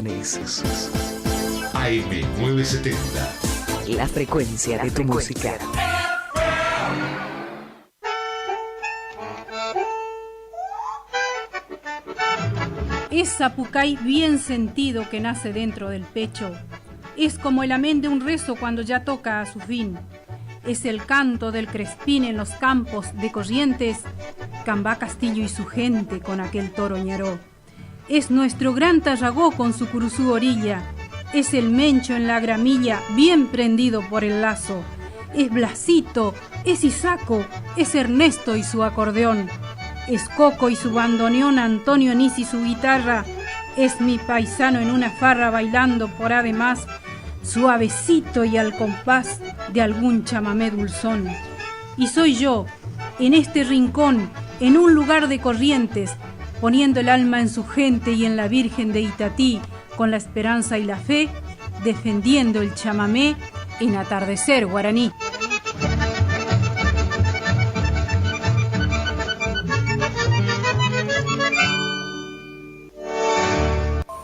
sensaciones. AM970. La frecuencia de tu música. Es zapucay bien sentido que nace dentro del pecho. Es como el amén de un rezo cuando ya toca a su fin. Es el canto del crespín en los campos de Corrientes, Cambá Castillo y su gente con aquel toro ñaró. Es nuestro gran Tarragó con su curuzú orilla. Es el mencho en la gramilla bien prendido por el lazo. Es Blasito, es Isaco, es Ernesto y su acordeón. Es Coco y su bandoneón, Antonio Nis y su guitarra. Es mi paisano en una farra bailando por además, suavecito y al compás de algún chamamé dulzón. Y soy yo, en este rincón, en un lugar de Corrientes, poniendo el alma en su gente y en la Virgen de Itatí, con la esperanza y la fe, defendiendo el chamamé en Atardecer Guaraní.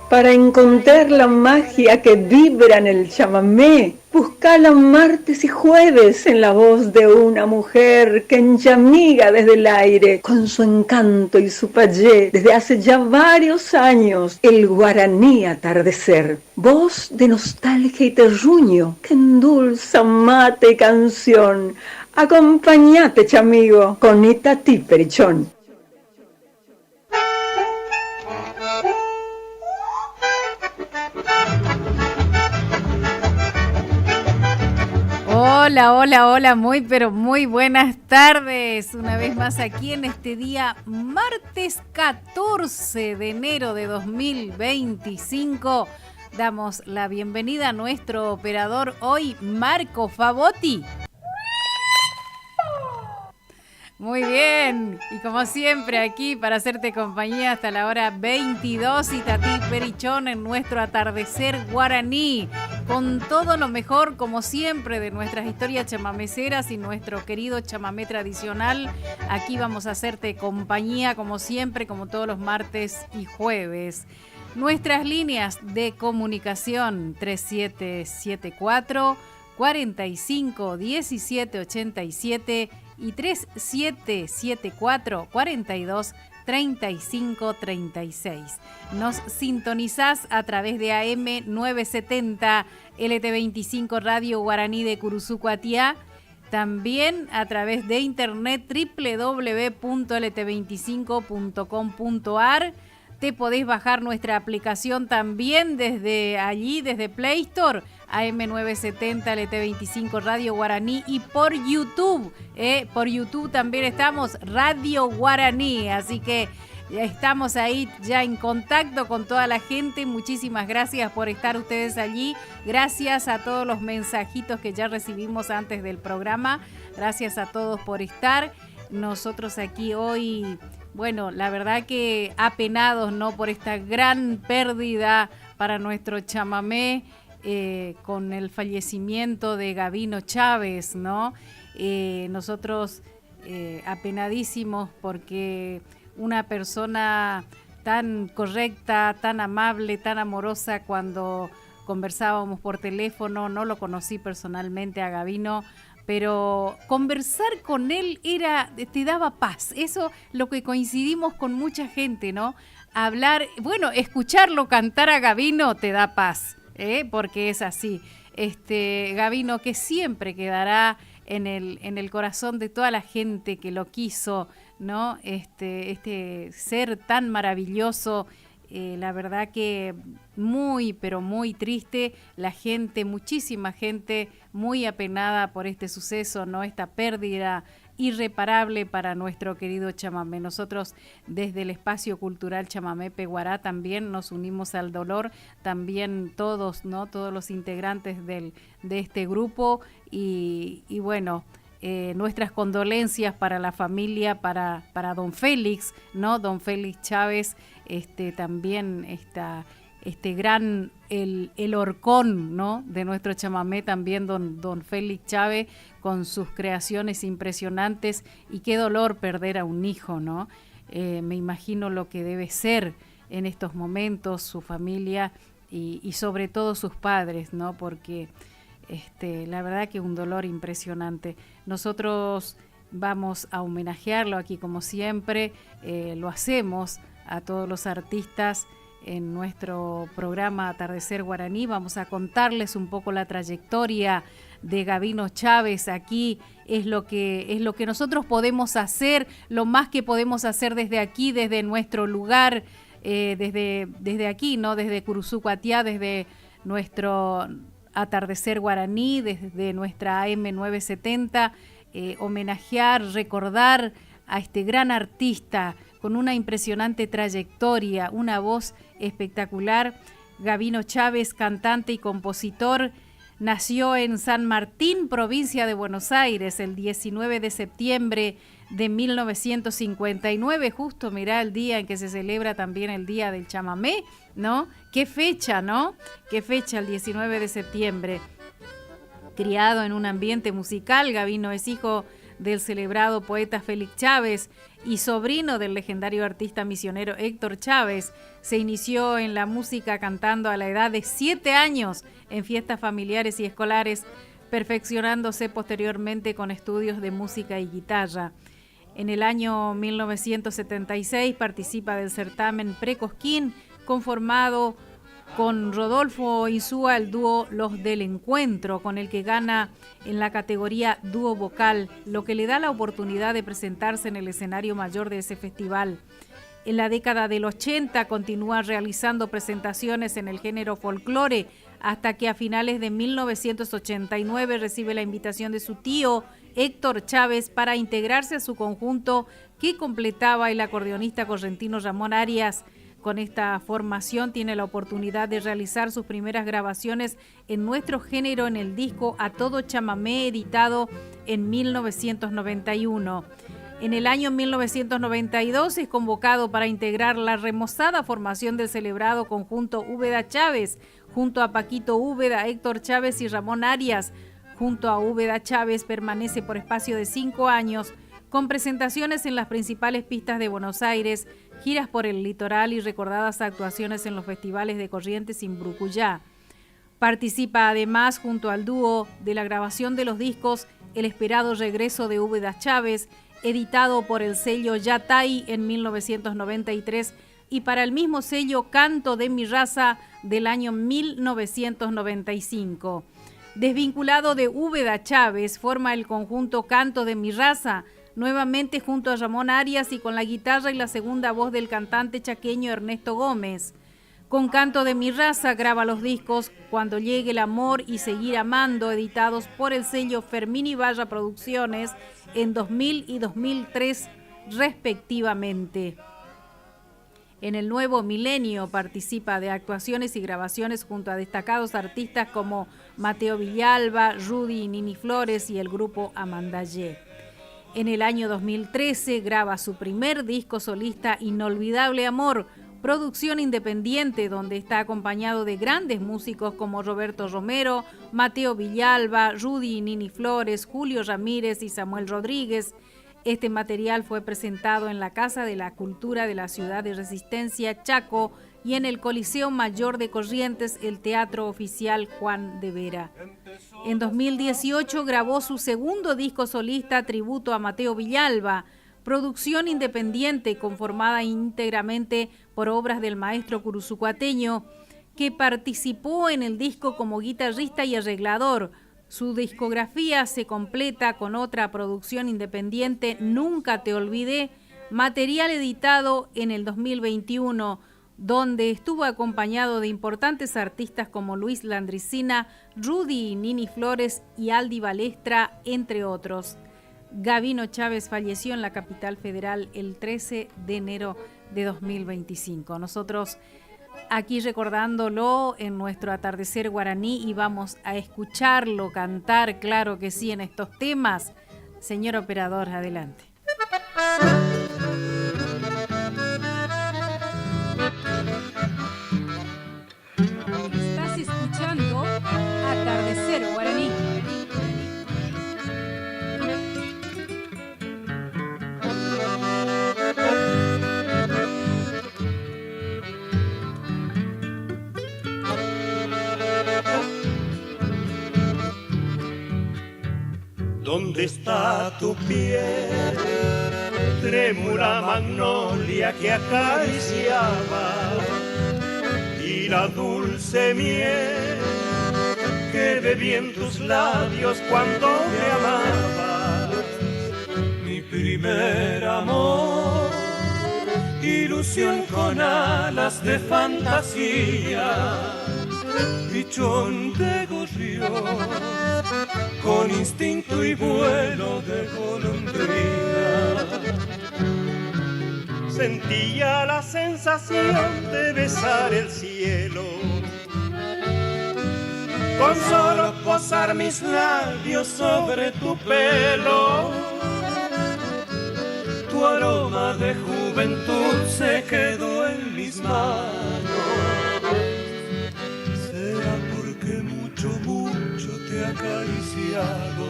Para encontrar la magia que vibra en el chamamé, buscala martes y jueves en la voz de una mujer que enchamiga desde el aire con su encanto y su payé desde hace ya varios años, el guaraní atardecer. Voz de nostalgia y terruño que endulza mate y canción. Acompañate, chamigo, con Itatí Perichón. Hola, hola, hola, muy pero muy buenas tardes. Una vez más aquí en este día, martes 14 de enero de 2025. Damos la bienvenida a nuestro operador hoy, Marco Favotti. Muy bien, y como siempre aquí para hacerte compañía hasta la hora 22, Itatí Perichón en nuestro atardecer guaraní, con todo lo mejor como siempre de nuestras historias chamameceras y nuestro querido chamamé tradicional. Aquí vamos a hacerte compañía como siempre, como todos los martes y jueves. Nuestras líneas de comunicación 3774 45 17 87 y 3774 42 35 36. Nos sintonizás a través de AM970 LT25 Radio Guaraní de Curuzú-Cuatiá, también a través de internet www.lt25.com.ar. Te podés bajar nuestra aplicación también desde allí, desde Play Store, AM970 LT25 Radio Guaraní, y por YouTube. Por YouTube también estamos, Radio Guaraní. Así que estamos ahí ya en contacto con toda la gente. Muchísimas gracias por estar ustedes allí. Gracias a todos los mensajitos que ya recibimos antes del programa. Gracias a todos por estar. Nosotros aquí hoy... Bueno, la verdad que apenados, ¿no?, por esta gran pérdida para nuestro chamamé con el fallecimiento de Gabino Chávez, ¿no? Nosotros apenadísimos porque una persona tan correcta, tan amable, tan amorosa, cuando conversábamos por teléfono, no lo conocí personalmente a Gabino, pero conversar con él te daba paz. Eso lo que coincidimos con mucha gente, ¿no? Hablar, bueno, escucharlo cantar a Gabino te da paz, porque es así. Gabino que siempre quedará en el corazón de toda la gente que lo quiso, ¿no? Este ser tan maravilloso. La verdad que muy, pero muy triste, la gente, muchísima gente muy apenada por este suceso, ¿no? Esta pérdida irreparable para nuestro querido chamamé. Nosotros desde el Espacio Cultural Chamamé Peguará también nos unimos al dolor, también todos, ¿no? Todos los integrantes de este grupo y bueno, nuestras condolencias para la familia, para don Félix, ¿no? Don Félix Chávez, también gran, el horcón, ¿no?, de nuestro chamamé, también don Félix Chávez, con sus creaciones impresionantes, y qué dolor perder a un hijo, ¿no? Me imagino lo que debe ser en estos momentos su familia, y sobre todo sus padres, ¿no? Porque la verdad que un dolor impresionante. Nosotros vamos a homenajearlo aquí como siempre, lo hacemos a todos los artistas en nuestro programa Atardecer Guaraní. Vamos a contarles un poco la trayectoria de Gabino Chávez. Aquí es lo que nosotros podemos hacer, lo más que podemos hacer desde aquí, desde nuestro lugar, desde aquí, ¿no? Desde Curuzucuatiá, desde nuestro Atardecer Guaraní, desde nuestra AM970, homenajear, recordar a este gran artista con una impresionante trayectoria, una voz espectacular. Gabino Chávez, cantante y compositor, nació en San Martín, provincia de Buenos Aires, el 19 de septiembre de 1959, justo mirá el día en que se celebra también el Día del Chamamé, ¿no? Qué fecha, ¿no? Qué fecha, el 19 de septiembre. Criado en un ambiente musical, Gabino es hijo del celebrado poeta Félix Chávez y sobrino del legendario artista misionero Héctor Chávez. Se inició en la música cantando a la edad de 7 años en fiestas familiares y escolares, perfeccionándose posteriormente con estudios de música y guitarra. En el año 1976 participa del certamen Precosquín, conformado con Rodolfo Insúa, el dúo Los del Encuentro, con el que gana en la categoría dúo vocal, lo que le da la oportunidad de presentarse en el escenario mayor de ese festival. En la década del 80 continúa realizando presentaciones en el género folclore, hasta que a finales de 1989 recibe la invitación de su tío Héctor Chávez para integrarse a su conjunto que completaba el acordeonista correntino Ramón Arias. Con esta formación tiene la oportunidad de realizar sus primeras grabaciones en nuestro género en el disco A Todo Chamamé, editado en 1991. En el año 1992 es convocado para integrar la remozada formación del celebrado conjunto Úbeda Chávez, junto a Paquito Úbeda, Héctor Chávez y Ramón Arias. Junto a Úbeda Chávez permanece por espacio de 5 años, con presentaciones en las principales pistas de Buenos Aires, giras por el litoral y recordadas actuaciones en los festivales de Corrientes y Brucuyá. Participa además junto al dúo de la grabación de los discos El esperado regreso de Úbeda Chávez, editado por el sello Yatay en 1993, y para el mismo sello Canto de mi raza del año 1995. Desvinculado de Úbeda Chávez, forma el conjunto Canto de mi raza, nuevamente junto a Ramón Arias y con la guitarra y la segunda voz del cantante chaqueño Ernesto Gómez. Con Canto de mi raza graba los discos Cuando llegue el amor y Seguir amando, editados por el sello Fermín Ibarra Producciones en 2000 y 2003 respectivamente. En el nuevo milenio participa de actuaciones y grabaciones junto a destacados artistas como Mateo Villalba, Rudy y Nini Flores y el grupo Amandayé. En el año 2013 graba su primer disco solista Inolvidable Amor, producción independiente donde está acompañado de grandes músicos como Roberto Romero, Mateo Villalba, Rudy y Nini Flores, Julio Ramírez y Samuel Rodríguez. Este material fue presentado en la Casa de la Cultura de la Ciudad de Resistencia, Chaco, y en el Coliseo Mayor de Corrientes, el Teatro Oficial Juan de Vera. En 2018 grabó su segundo disco solista, Tributo a Mateo Villalba, producción independiente conformada íntegramente por obras del maestro curuzucuateño, que participó en el disco como guitarrista y arreglador. Su discografía se completa con otra producción independiente, Nunca te olvidé, material editado en el 2021, donde estuvo acompañado de importantes artistas como Luis Landricina, Rudy y Nini Flores y Aldi Balestra, entre otros. Gabino Chávez falleció en la capital federal el 13 de enero de 2025. Nosotros aquí recordándolo en nuestro Atardecer Guaraní, y vamos a escucharlo cantar, claro que sí, en estos temas. Señor operador, adelante. Estás escuchando Atardecer Guaraní. ¿Dónde está tu piel? Trémula magnolia que acariciaba y la dulce miel que bebí en tus labios cuando me amabas. Mi primer amor, ilusión con alas de fantasía, pichón de gorrión, con instinto y vuelo de golondrina. Sentía la sensación de besar el cielo, con solo posar mis labios sobre tu pelo. Tu aroma de juventud se quedó en mis manos. Será porque mucho te he acariciado.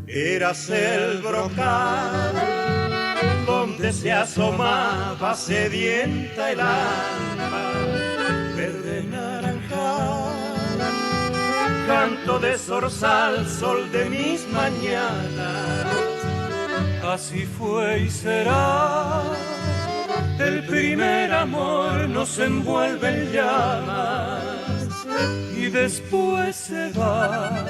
Eras el brocal donde se asomaba sedienta el alma, verde naranjal, canto de zorzal, sol de mis mañanas. Así fue y será, el primer amor nos envuelve en llamas y después se va,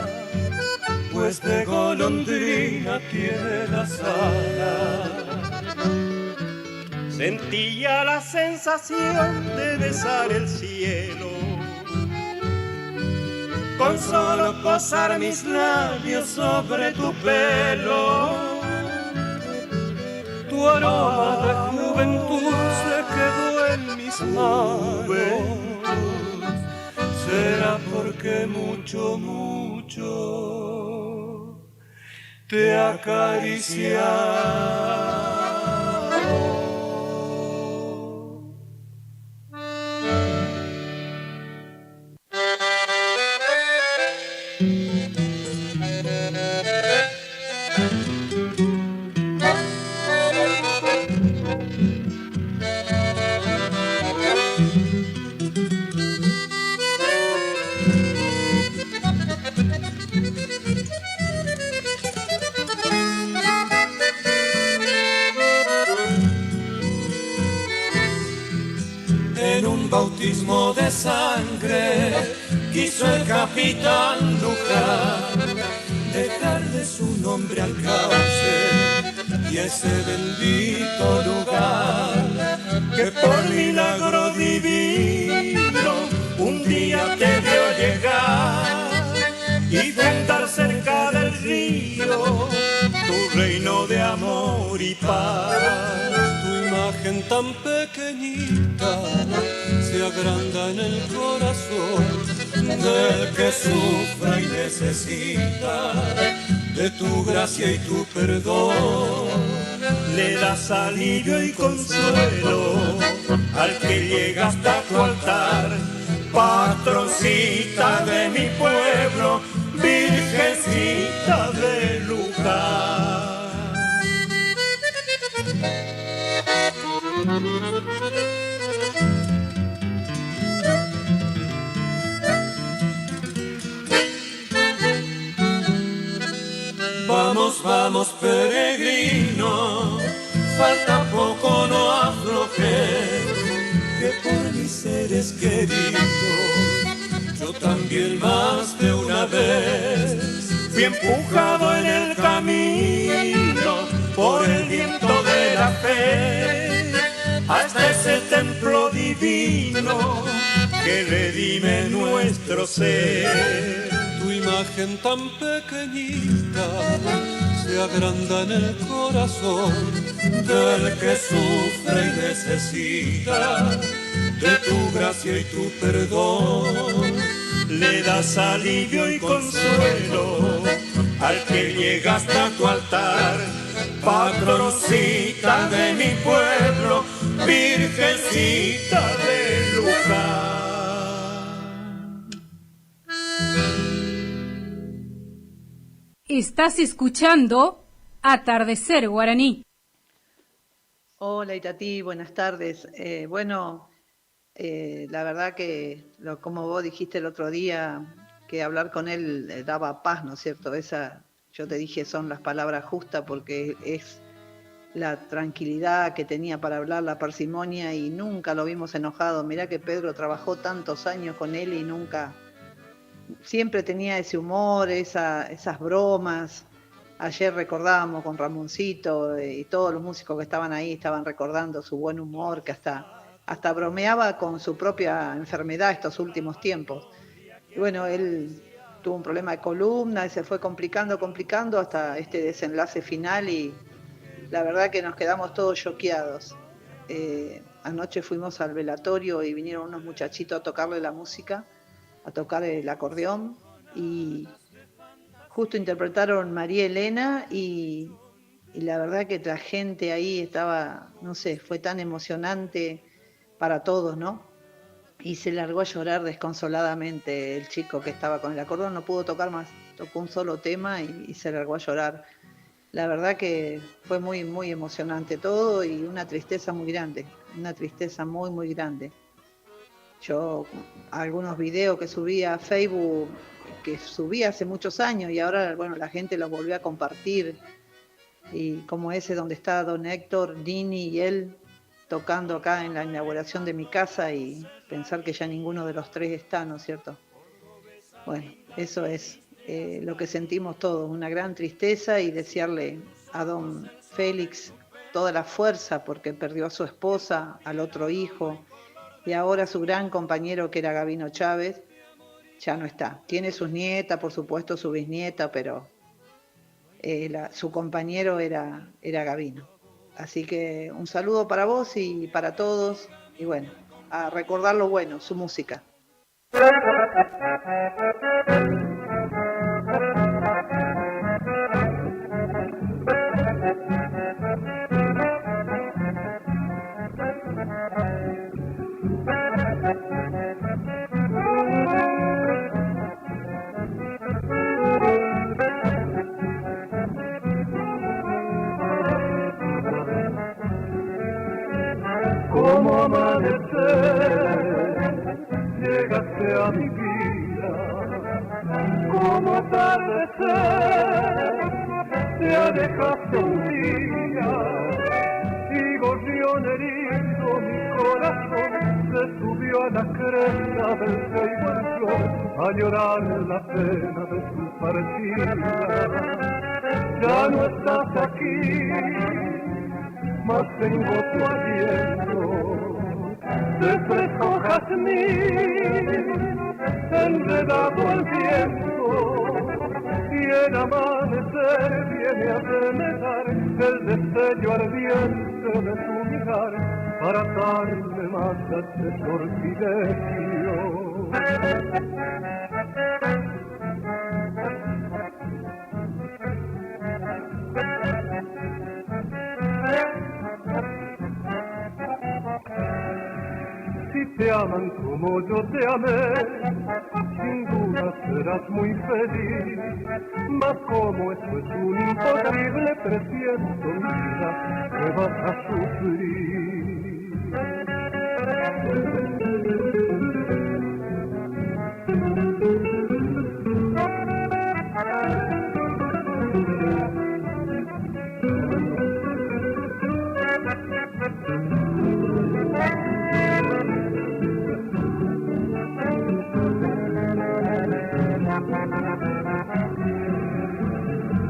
pues de golondrina tiene las alas. Sentía la sensación de besar el cielo, con solo posar mis labios sobre tu pelo. Tu aroma de juventud se quedó en mis manos. Será porque mucho te he acariciado. Bautismo de sangre quiso el capitán Luján dejarle su nombre al cauce y ese bendito lugar que por milagro divino un día te vio llegar y fundar cerca del río tu reino de amor y paz. Tu imagen tan pequeñita se agranda en el corazón del que sufre y necesita de tu gracia y tu perdón. Le das alivio y consuelo al que llega hasta tu altar, patroncita de mi pueblo, virgencita de Luján. Vamos, vamos peregrino, falta poco, no aflojes, que por mis seres queridos, yo también más de una vez fui empujado en el camino por el viento de la fe, hasta ese templo divino que redime nuestro ser. Tu imagen tan pequeñita se agranda en el corazón del que sufre y necesita de tu gracia y tu perdón. Le das alivio y consuelo al que llega hasta tu altar, patroncita de mi pueblo, virgencita de Luján. Estás escuchando Atardecer Guaraní. Hola Itatí, buenas tardes. La verdad que, como vos dijiste el otro día, que hablar con él daba paz, ¿no es cierto? Yo te dije, son las palabras justas porque es la tranquilidad que tenía para hablar, la parsimonia, y nunca lo vimos enojado. Mirá que Pedro trabajó tantos años con él y nunca, siempre tenía ese humor, esas bromas. Ayer recordábamos con Ramoncito y todos los músicos que estaban ahí estaban recordando su buen humor, que hasta bromeaba con su propia enfermedad estos últimos tiempos. Y bueno, él tuvo un problema de columna y se fue complicando hasta este desenlace final, y la verdad que nos quedamos todos choqueados. Anoche fuimos al velatorio y vinieron unos muchachitos a tocarle la música, a tocar el acordeón, y justo interpretaron María Elena, y la verdad que la gente ahí estaba, no sé, fue tan emocionante para todos, ¿no? Y se largó a llorar desconsoladamente el chico que estaba con el acordeón, no pudo tocar más, tocó un solo tema y se largó a llorar. La verdad que fue muy, muy emocionante todo, y una tristeza muy grande, una tristeza muy, muy grande. Yo, algunos videos que subí a Facebook, que subí hace muchos años, y ahora, bueno, la gente los volvió a compartir, y como ese donde está don Héctor, Nini y él tocando acá en la inauguración de mi casa, y pensar que ya ninguno de los tres está, ¿no es cierto? Bueno, eso es lo que sentimos todos, una gran tristeza, y desearle a don Félix toda la fuerza, porque perdió a su esposa, al otro hijo, y ahora su gran compañero, que era Gabino Chávez, ya no está. Tiene sus nietas, por supuesto, su bisnieta, pero su compañero era Gabino. Así que un saludo para vos y para todos, y bueno, a recordar lo bueno, su música. Como amanecer, llegaste a mi vida, como atardecer, te alejaste un día, y gorrión herido mi corazón se subió a la cresta del ceibo en flor, a llorar la pena de su partida. Ya no estás aquí, mas tengo tu aliento, de fresco jazmín, enredado al viento, y el amanecer viene a remedar el destello ardiente de tu mirar, para darle más a este sortilegio. Si te aman como yo te amé, sin duda serás muy feliz. Mas como eso es un imposible, presiento, mira, que vas a sufrir.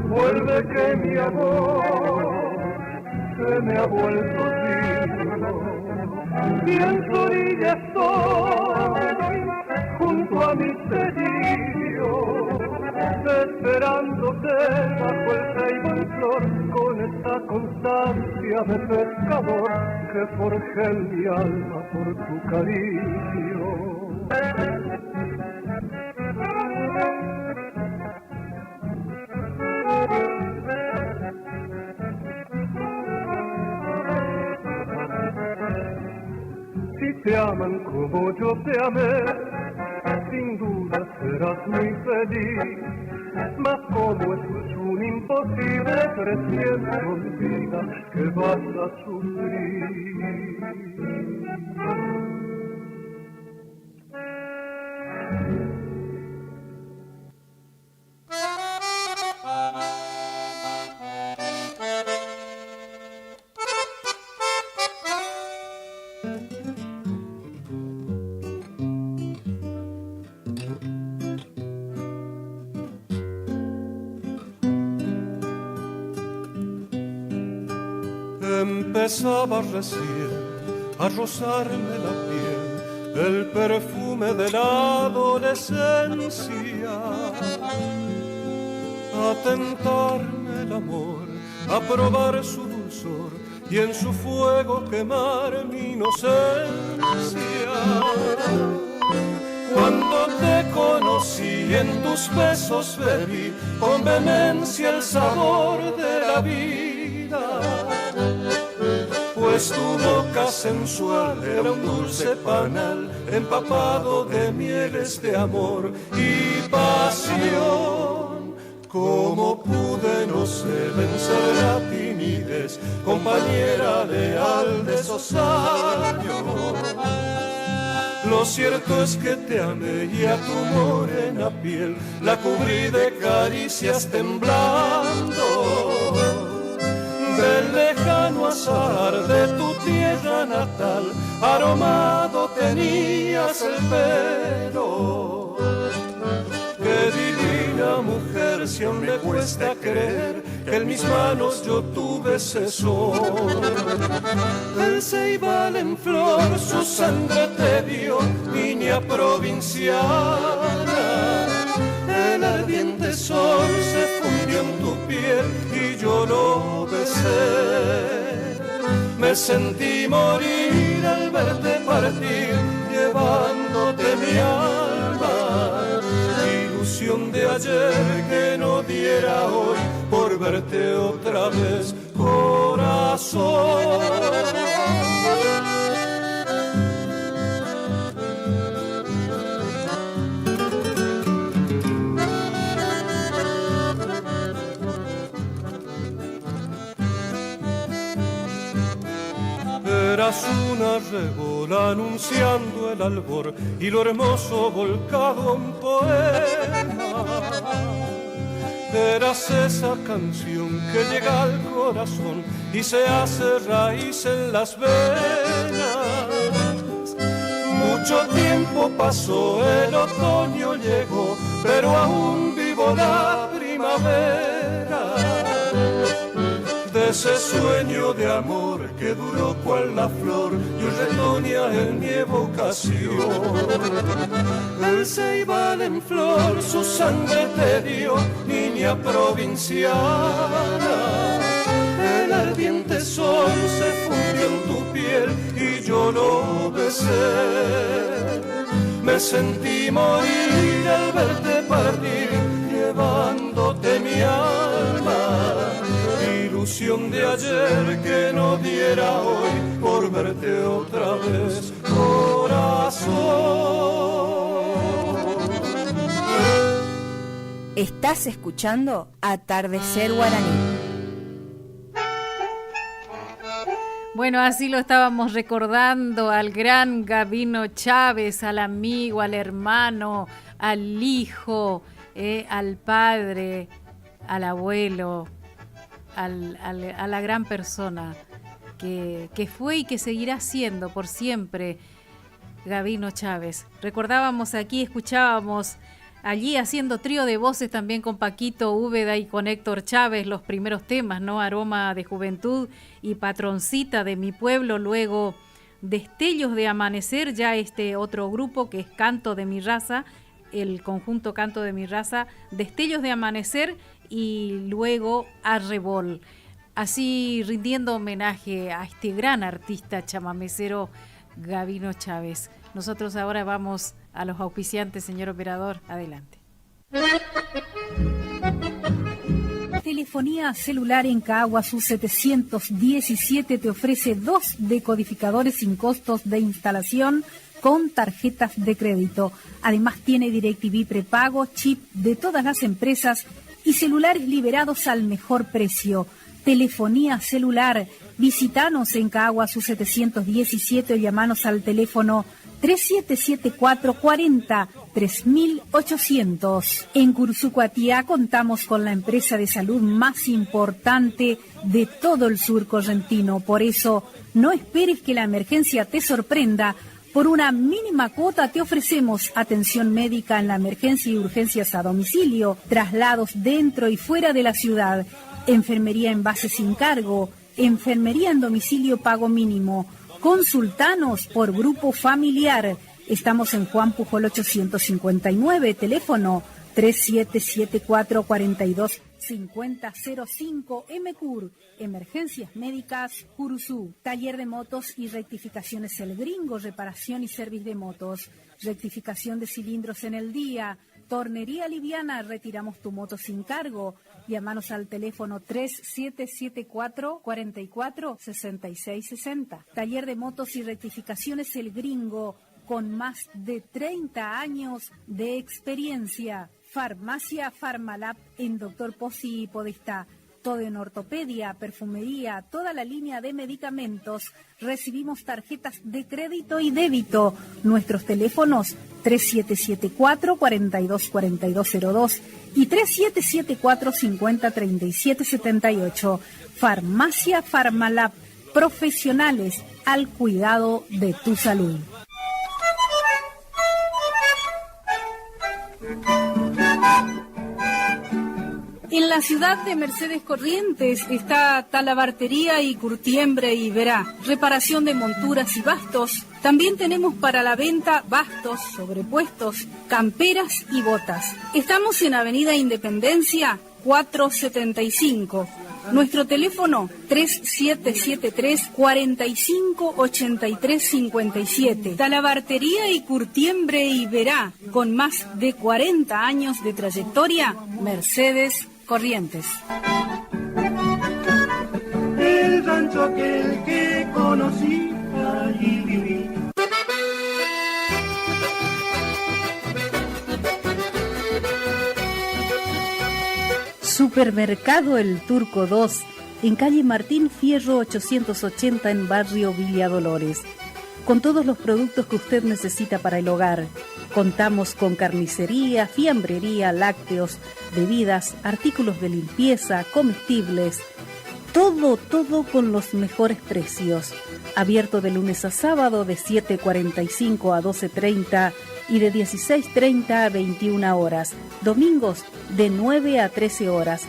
Vuelve que mi amor se me ha vuelto digno, y en su orilla estoy, junto a mi delirio, esperándote bajo el ceibo en flor, con esta constancia de pescador que forjé en mi alma por tu cariño. Si te aman como yo te amé, sin duda serás muy feliz. Mas como esto es un imposible, presiento vida que vas a sufrir. Empezaba recién a rozarme la piel el perfume de la adolescencia, a tentarme el amor, a probar su dulzor y en su fuego quemar mi inocencia. Cuando te conocí en tus besos bebí con vehemencia el sabor de la vida, pues tu boca sensual era un dulce panal empapado de mieles de amor y pasión. ¿Cómo pude, no sé, vencer la timidez, compañera leal de esos años? Lo cierto es que te amé y a tu morena piel la cubrí de caricias temblando. Del lejano azahar de tu tierra natal, aromado tenías el pelo. Qué divina mujer, si aún me cuesta creer que en mis manos yo tuve ese sol. El ceibal en flor su sangre te dio, niña provinciana. El ardiente sol se fundió en tu piel y yo lo besé. Me sentí morir al verte partir, llevándote mi alma. Ilusión de ayer que no diera hoy por verte otra vez, corazón. Eras una rébola anunciando el albor y lo hermoso volcado a un poema. Eras esa canción que llega al corazón y se hace raíz en las venas. Mucho tiempo pasó, el otoño llegó, pero aún vivo la primavera. De ese sueño de amor que duró cual la flor y retoña en mi evocación. El ceibal en flor su sangre te dio, niña provinciana. El ardiente sol se fundió en tu piel y yo lo besé. Me sentí morir al verte partir, llevándote mi alma. Ilusión de ayer que no diera hoy por verte otra vez, corazón. Estás escuchando Atardecer Guaraní. Bueno, así lo estábamos recordando al gran Gabino Chávez, al amigo, al hermano, al hijo, al padre, al abuelo, a la gran persona que fue y que seguirá siendo por siempre Gabino Chávez. Recordábamos aquí, escuchábamos allí haciendo trío de voces también con Paquito Úbeda y con Héctor Chávez los primeros temas, ¿no? Aroma de Juventud y Patroncita de mi Pueblo, luego Destellos de Amanecer, ya este otro grupo que es Canto de mi Raza, el conjunto Canto de mi Raza, Destellos de Amanecer y luego Arrebol. Así rindiendo homenaje a este gran artista chamamecero Gabino Chávez. Nosotros ahora vamos a los auspiciantes, señor operador, adelante. Telefonía celular en Caguazú 717 te ofrece 2 decodificadores sin costos de instalación con tarjetas de crédito. Además tiene DirecTV prepago, chip de todas las empresas y celulares liberados al mejor precio. Telefonía celular. Visítanos en Caguazú 717 o llamanos al teléfono 3774-40-3800. En Cursucuatía contamos con la empresa de salud más importante de todo el sur correntino. Por eso, no esperes que la emergencia te sorprenda. Por una mínima cuota te ofrecemos atención médica en la emergencia y urgencias a domicilio, traslados dentro y fuera de la ciudad, enfermería en base sin cargo, enfermería en domicilio pago mínimo. Consultanos por grupo familiar. Estamos en Juan Pujol 859, teléfono 3774-425005, MCUR, Emergencias Médicas, Curuzú. Taller de motos y rectificaciones El Gringo, reparación y servicio de motos, rectificación de cilindros en el día, tornería liviana, retiramos tu moto sin cargo. Llámanos al teléfono 3774-446660. Taller de motos y rectificaciones El Gringo, con más de 30 años de experiencia. Farmacia Farmalab en Dr. Pozzi y Podestá. Todo en ortopedia, perfumería, toda la línea de medicamentos. Recibimos tarjetas de crédito y débito. Nuestros teléfonos 3774-424202 y 3774-503778. Farmacia Farmalab, profesionales al cuidado de tu salud. En la ciudad de Mercedes Corrientes está Talabartería y Curtiembre y Verá, reparación de monturas y bastos. También tenemos para la venta bastos, sobrepuestos, camperas y botas. Estamos en Avenida Independencia 475. Nuestro teléfono 3773-458357. Talabartería y Curtiembre y Verá, con más de 40 años de trayectoria, Mercedes Corrientes. El rancho aquel que conocí, allí viví. Supermercado El Turco 2, en calle Martín Fierro 880 en barrio Villa Dolores. Con todos los productos que usted necesita para el hogar. Contamos con carnicería, fiambrería, lácteos, bebidas, artículos de limpieza, comestibles. Todo con los mejores precios. Abierto de lunes a sábado de 7:45 a 12:30 y de 16:30 a 21 horas. Domingos de 9 a 13 horas.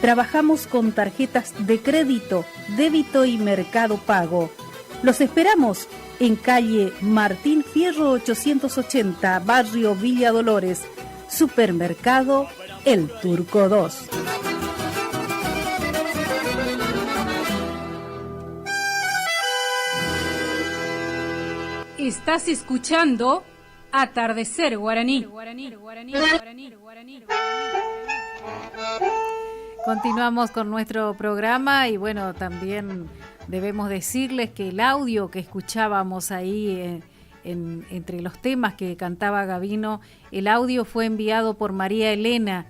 Trabajamos con tarjetas de crédito, débito y Mercado Pago. Los esperamos en calle Martín Fierro 880, barrio Villa Dolores. Supermercado El Turco 2. Estás escuchando Atardecer Guaraní. Continuamos con nuestro programa y bueno, también debemos decirles que el audio que escuchábamos ahí entre los temas que cantaba Gavino, el audio fue enviado por María Elena,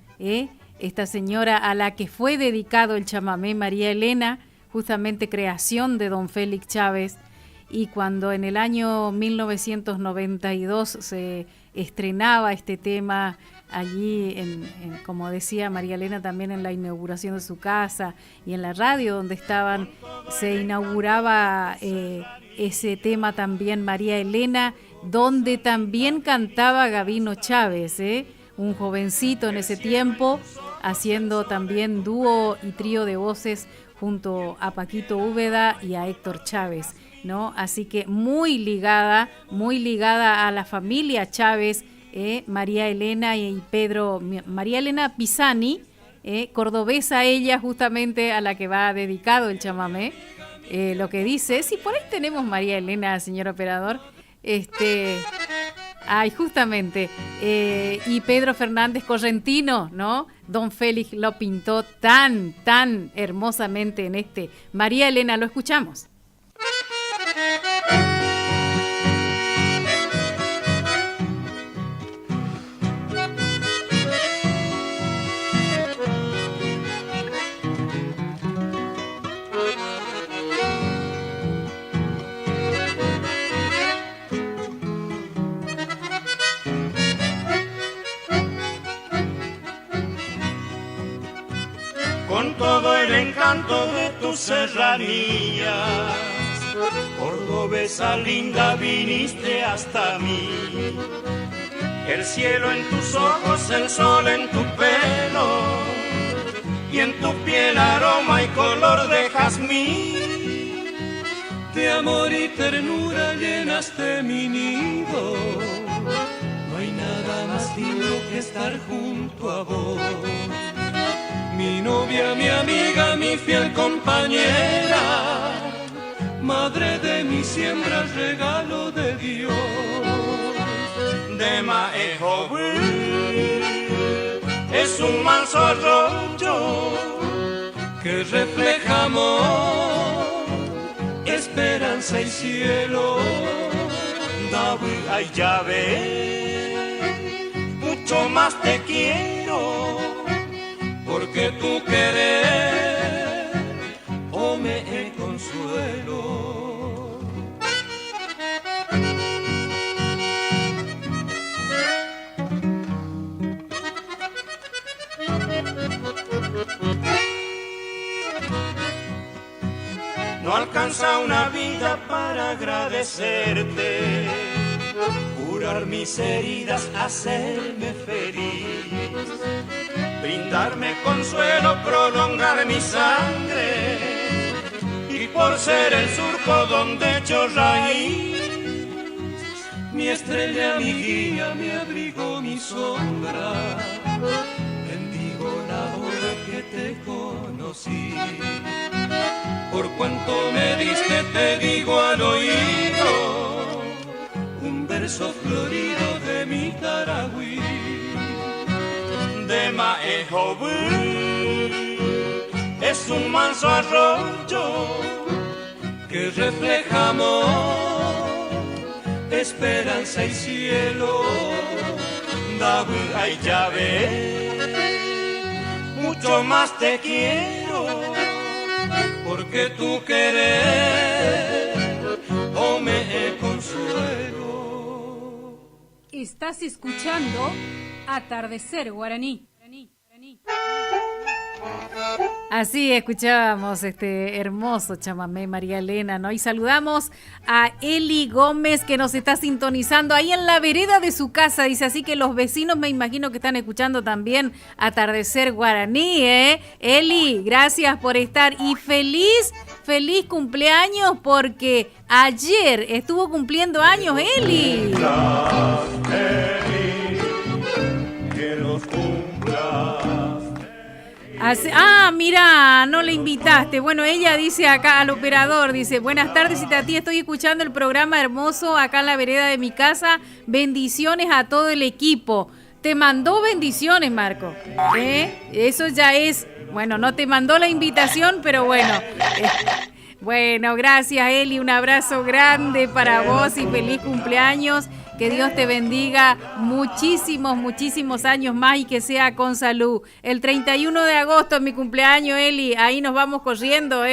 esta señora a la que fue dedicado el chamamé, María Elena, justamente creación de don Félix Chávez. Y cuando en el año 1992 se estrenaba este tema allí, como decía María Elena, también en la inauguración de su casa y en la radio donde estaban, se inauguraba ese tema también, María Elena, donde también cantaba Gavino Chávez, un jovencito en ese tiempo, haciendo también dúo y trío de voces junto a Paquito Úbeda y a Héctor Chávez, ¿no? Así que muy ligada a la familia Chávez, María Elena y Pedro, María Elena Pisani, cordobesa ella, justamente a la que va dedicado el chamamé. Lo que dice, si por ahí tenemos María Elena, señor operador, justamente, y Pedro Fernández Correntino, ¿no? Don Félix lo pintó tan hermosamente en María Elena, lo escuchamos. con todo el encanto de tus serranías. Cordobesa linda, viniste hasta mí. El cielo en tus ojos, el sol en tu pelo, y en tu piel aroma y color de jazmín. De amor y ternura llenaste mi nido. No hay nada más lindo que estar junto a vos. Mi novia, mi amiga, mi fiel compañera, madre de mi siembra, regalo de Dios. De Maejobu es un manso arroyo que refleja amor, esperanza y cielo. Dabu ay llave, mucho más te quiero, porque tú querés o me consuelo. No alcanza una vida para agradecerte, curar mis heridas, hacerme feliz, brindarme consuelo, prolongar mi sangre, y por ser el surco donde echo raíz, mi estrella, mi guía, mi abrigo, mi sombra, bendigo la hora que te conocí. Por cuanto me diste te digo al oído un verso florido de mi Taragüí. De Maejobu es un manso arroyo que refleja amor, esperanza y cielo. Dabu ay llave, mucho más te quiero, porque tú querés o me consuelo. Estás escuchando Atardecer Guaraní. Así escuchábamos este hermoso chamamé, María Elena, ¿no? Y saludamos a Eli Gómez, que nos está sintonizando ahí en la vereda de su casa. Dice, así que los vecinos me imagino que están escuchando también Atardecer Guaraní, ¿eh? Eli, gracias por estar y feliz cumpleaños, porque ayer estuvo cumpliendo años Eli. Que los cumplas. Mira, no le invitaste. Bueno, ella dice acá al operador, dice, buenas tardes, y a ti estoy escuchando el programa hermoso acá en la vereda de mi casa. Bendiciones a todo el equipo. Te mandó bendiciones, Marco. Eso ya es, bueno, no te mandó la invitación, pero bueno. Bueno, gracias, Eli. Un abrazo grande para vos y feliz cumpleaños. Que Dios te bendiga muchísimos años más y que sea con salud. El 31 de agosto es mi cumpleaños, Eli. Ahí nos vamos corriendo,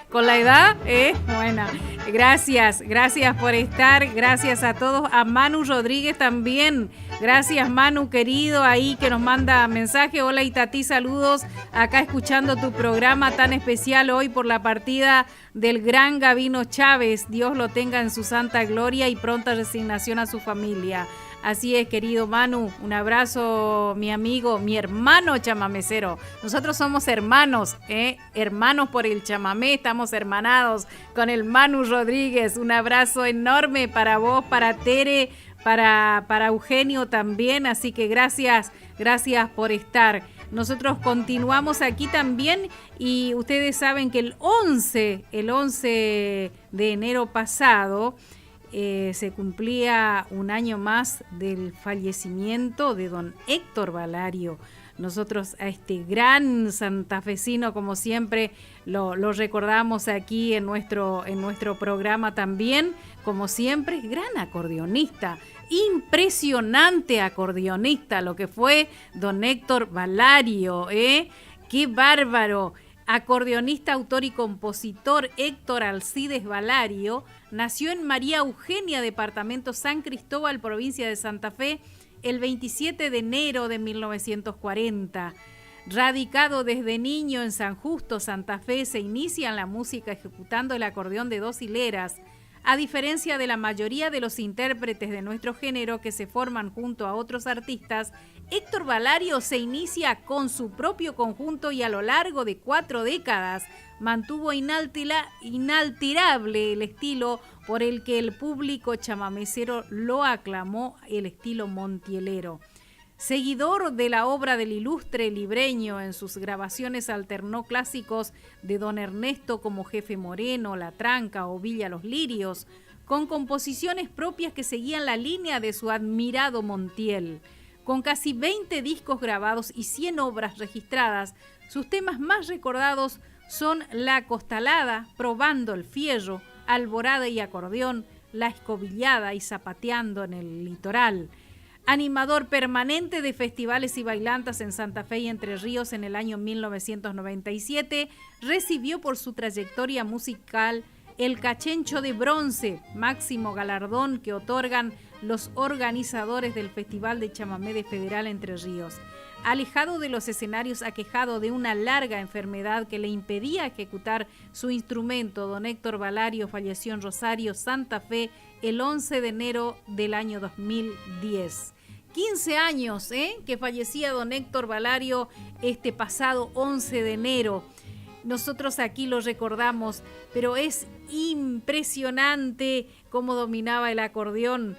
con la edad, Bueno, gracias por estar. Gracias a todos. A Manu Rodríguez también. Gracias, Manu, querido, ahí que nos manda mensaje. Hola, Itatí, saludos. Acá escuchando tu programa tan especial hoy por la partida del gran Gabino Chávez. Dios lo tenga en su santa gloria y pronta resignación a su familia. Así es, querido Manu, un abrazo, mi amigo, mi hermano chamamecero. Nosotros somos hermanos, hermanos por el chamamé, estamos hermanados con el Manu Rodríguez. Un abrazo enorme para vos, para Tere, para Eugenio también, así que gracias por estar. Nosotros continuamos aquí también y ustedes saben que el 11 de enero pasado se cumplía un año más del fallecimiento de don Héctor Valario. Nosotros a este gran santafesino, como siempre, lo recordamos aquí en nuestro programa también, como siempre, gran acordeonista, impresionante acordeonista, lo que fue don Héctor Valario, ¡qué bárbaro! Acordeonista, autor y compositor Héctor Alcides Valario nació en María Eugenia, departamento San Cristóbal, provincia de Santa Fe, el 27 de enero de 1940. Radicado desde niño en San Justo, Santa Fe, se inicia en la música ejecutando el acordeón de 2 hileras. A diferencia de la mayoría de los intérpretes de nuestro género que se forman junto a otros artistas, Héctor Valario se inicia con su propio conjunto y a lo largo de 4 décadas mantuvo inalterable el estilo por el que el público chamamecero lo aclamó, el estilo montielero. Seguidor de la obra del ilustre libreño, en sus grabaciones alternó clásicos de Don Ernesto como Jefe Moreno, La Tranca o Villa Los Lirios, con composiciones propias que seguían la línea de su admirado Montiel. Con casi 20 discos grabados y 100 obras registradas, sus temas más recordados son La Costalada, Probando el Fierro, Alborada y Acordeón, La Escobillada y Zapateando en el Litoral. Animador permanente de festivales y bailantas en Santa Fe y Entre Ríos en el año 1997, recibió por su trayectoria musical el Cachencho de Bronce, máximo galardón que otorgan los organizadores del Festival de Chamamé de Federal Entre Ríos. Alejado de los escenarios, aquejado de una larga enfermedad que le impedía ejecutar su instrumento, don Héctor Valario falleció en Rosario, Santa Fe, el 11 de enero del año 2010. 15 años que fallecía don Héctor Valario este pasado 11 de enero. Nosotros aquí lo recordamos, pero es impresionante cómo dominaba el acordeón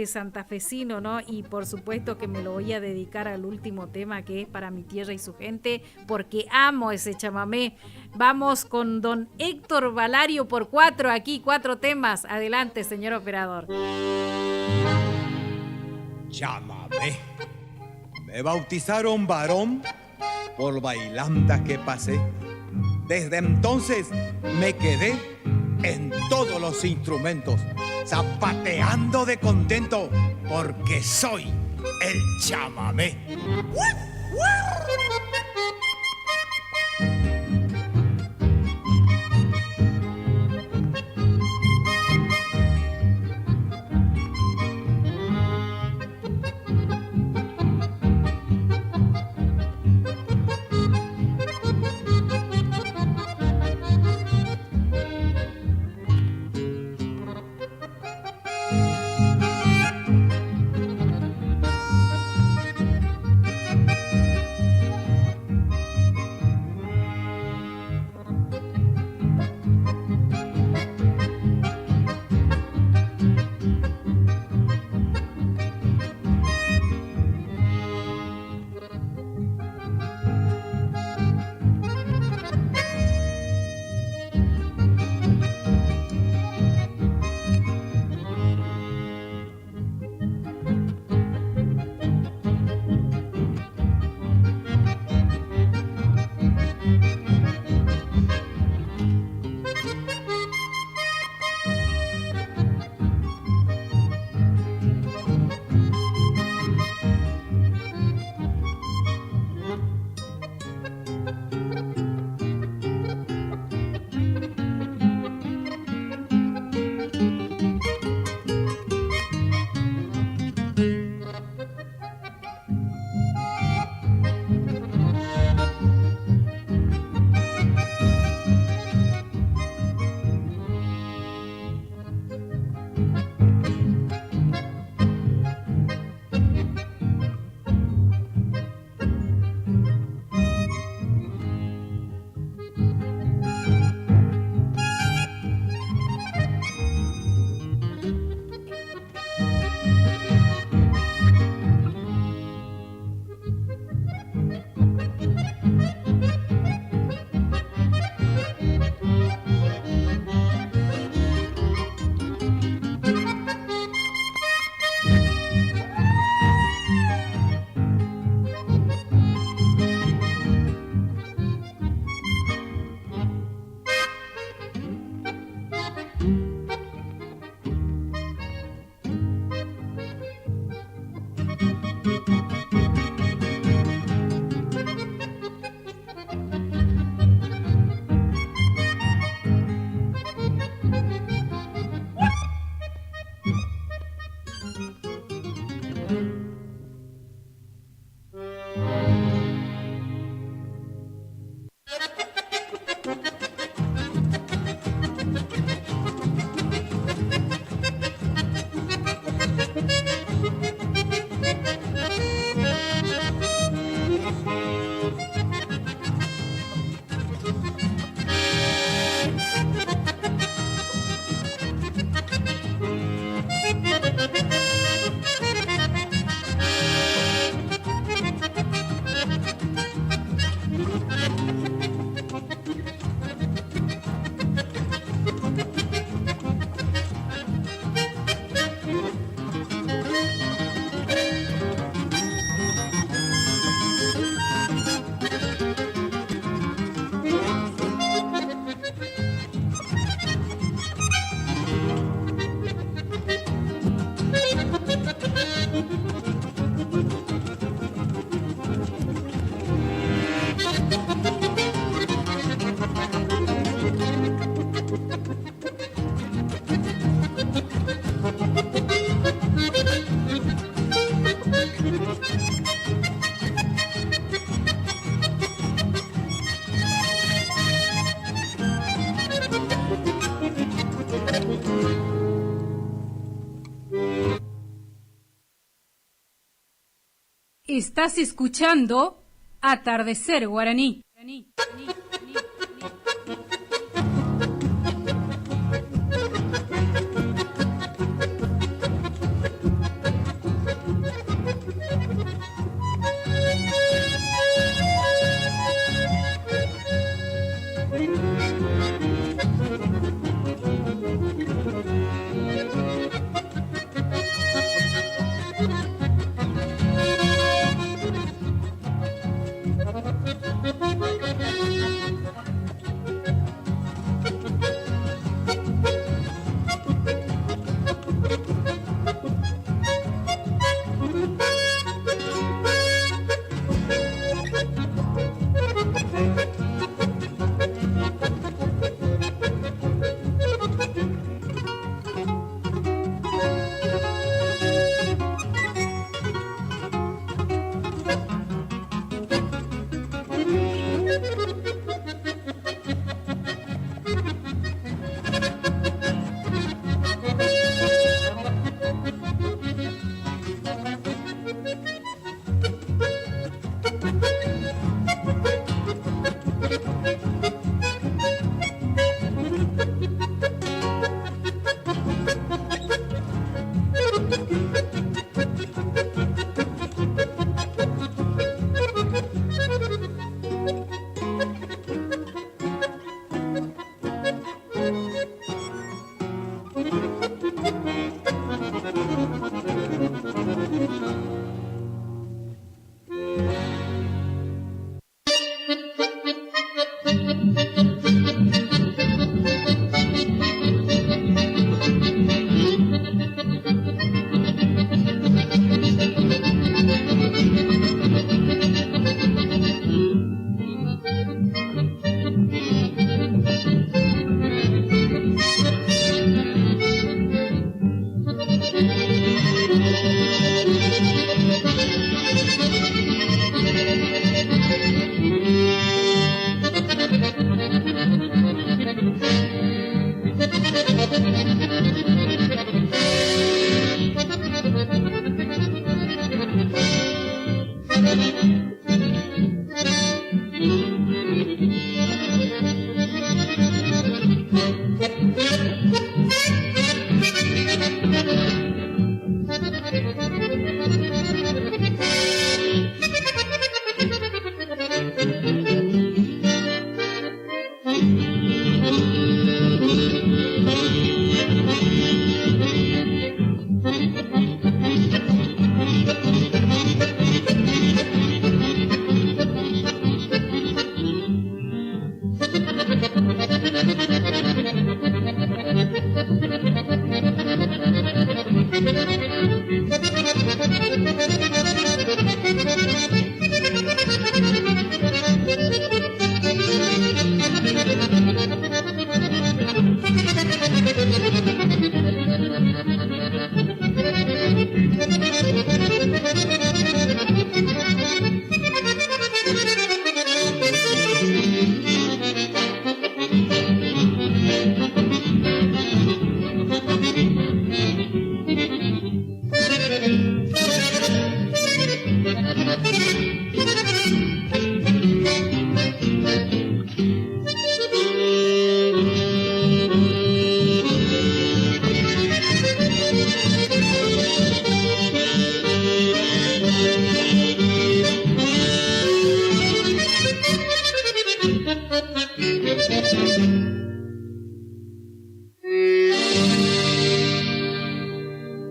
santafesino, ¿no? Y por supuesto que me lo voy a dedicar al último tema, que es Para mi tierra y su gente, porque amo ese chamamé. Vamos con don Héctor Valario por 4, aquí 4 temas. Adelante, señor operador. Chamamé. Me bautizaron varón por bailanta que pasé. Desde entonces me quedé en todos los instrumentos, zapateando de contento porque soy el chamamé. Estás escuchando Atardecer Guaraní.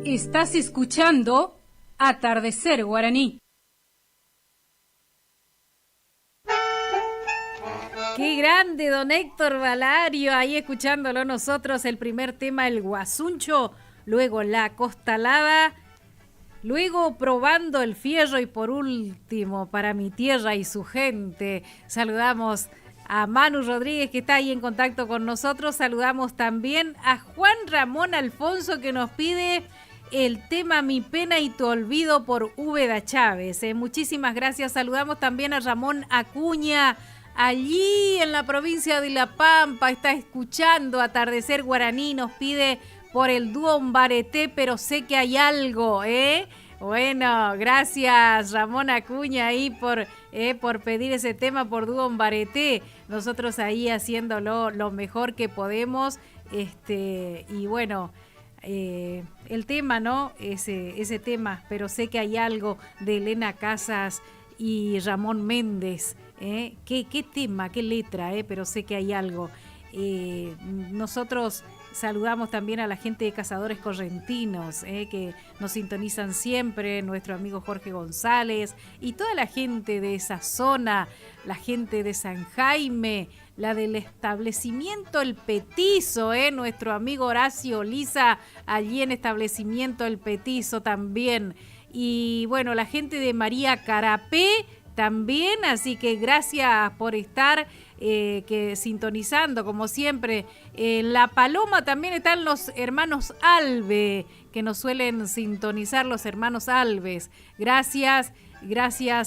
Estás escuchando Atardecer Guaraní. Qué grande, don Héctor Valario, ahí escuchándolo nosotros, el primer tema, el guasuncho, luego la costalada, luego probando el fierro y por último, para mi tierra y su gente. Saludamos a Manu Rodríguez, que está ahí en contacto con nosotros. Saludamos también a Juan Ramón Alfonso, que nos pide el tema Mi Pena y Tu Olvido por Úbeda Chávez. Muchísimas gracias. Saludamos también a Ramón Acuña, allí en la provincia de La Pampa, está escuchando Atardecer Guaraní, nos pide por el dúo Mbareté, pero sé que hay algo, Bueno, gracias Ramón Acuña ahí por pedir ese tema por Dúo Bareté. Nosotros ahí haciéndolo lo mejor que podemos. Y bueno, el tema, ¿no? Ese tema, pero sé que hay algo de Elena Casas y Ramón Méndez. ¿Qué tema, qué letra, pero sé que hay algo. Nosotros saludamos también a la gente de Cazadores Correntinos, que nos sintonizan siempre, nuestro amigo Jorge González y toda la gente de esa zona, la gente de San Jaime, la del establecimiento El Petizo, nuestro amigo Horacio Liza, allí en establecimiento El Petizo también. Y bueno, la gente de María Carapé también, así que gracias por estar sintonizando, como siempre. En La Paloma también están los hermanos Alve, que nos suelen sintonizar los hermanos Alves. Gracias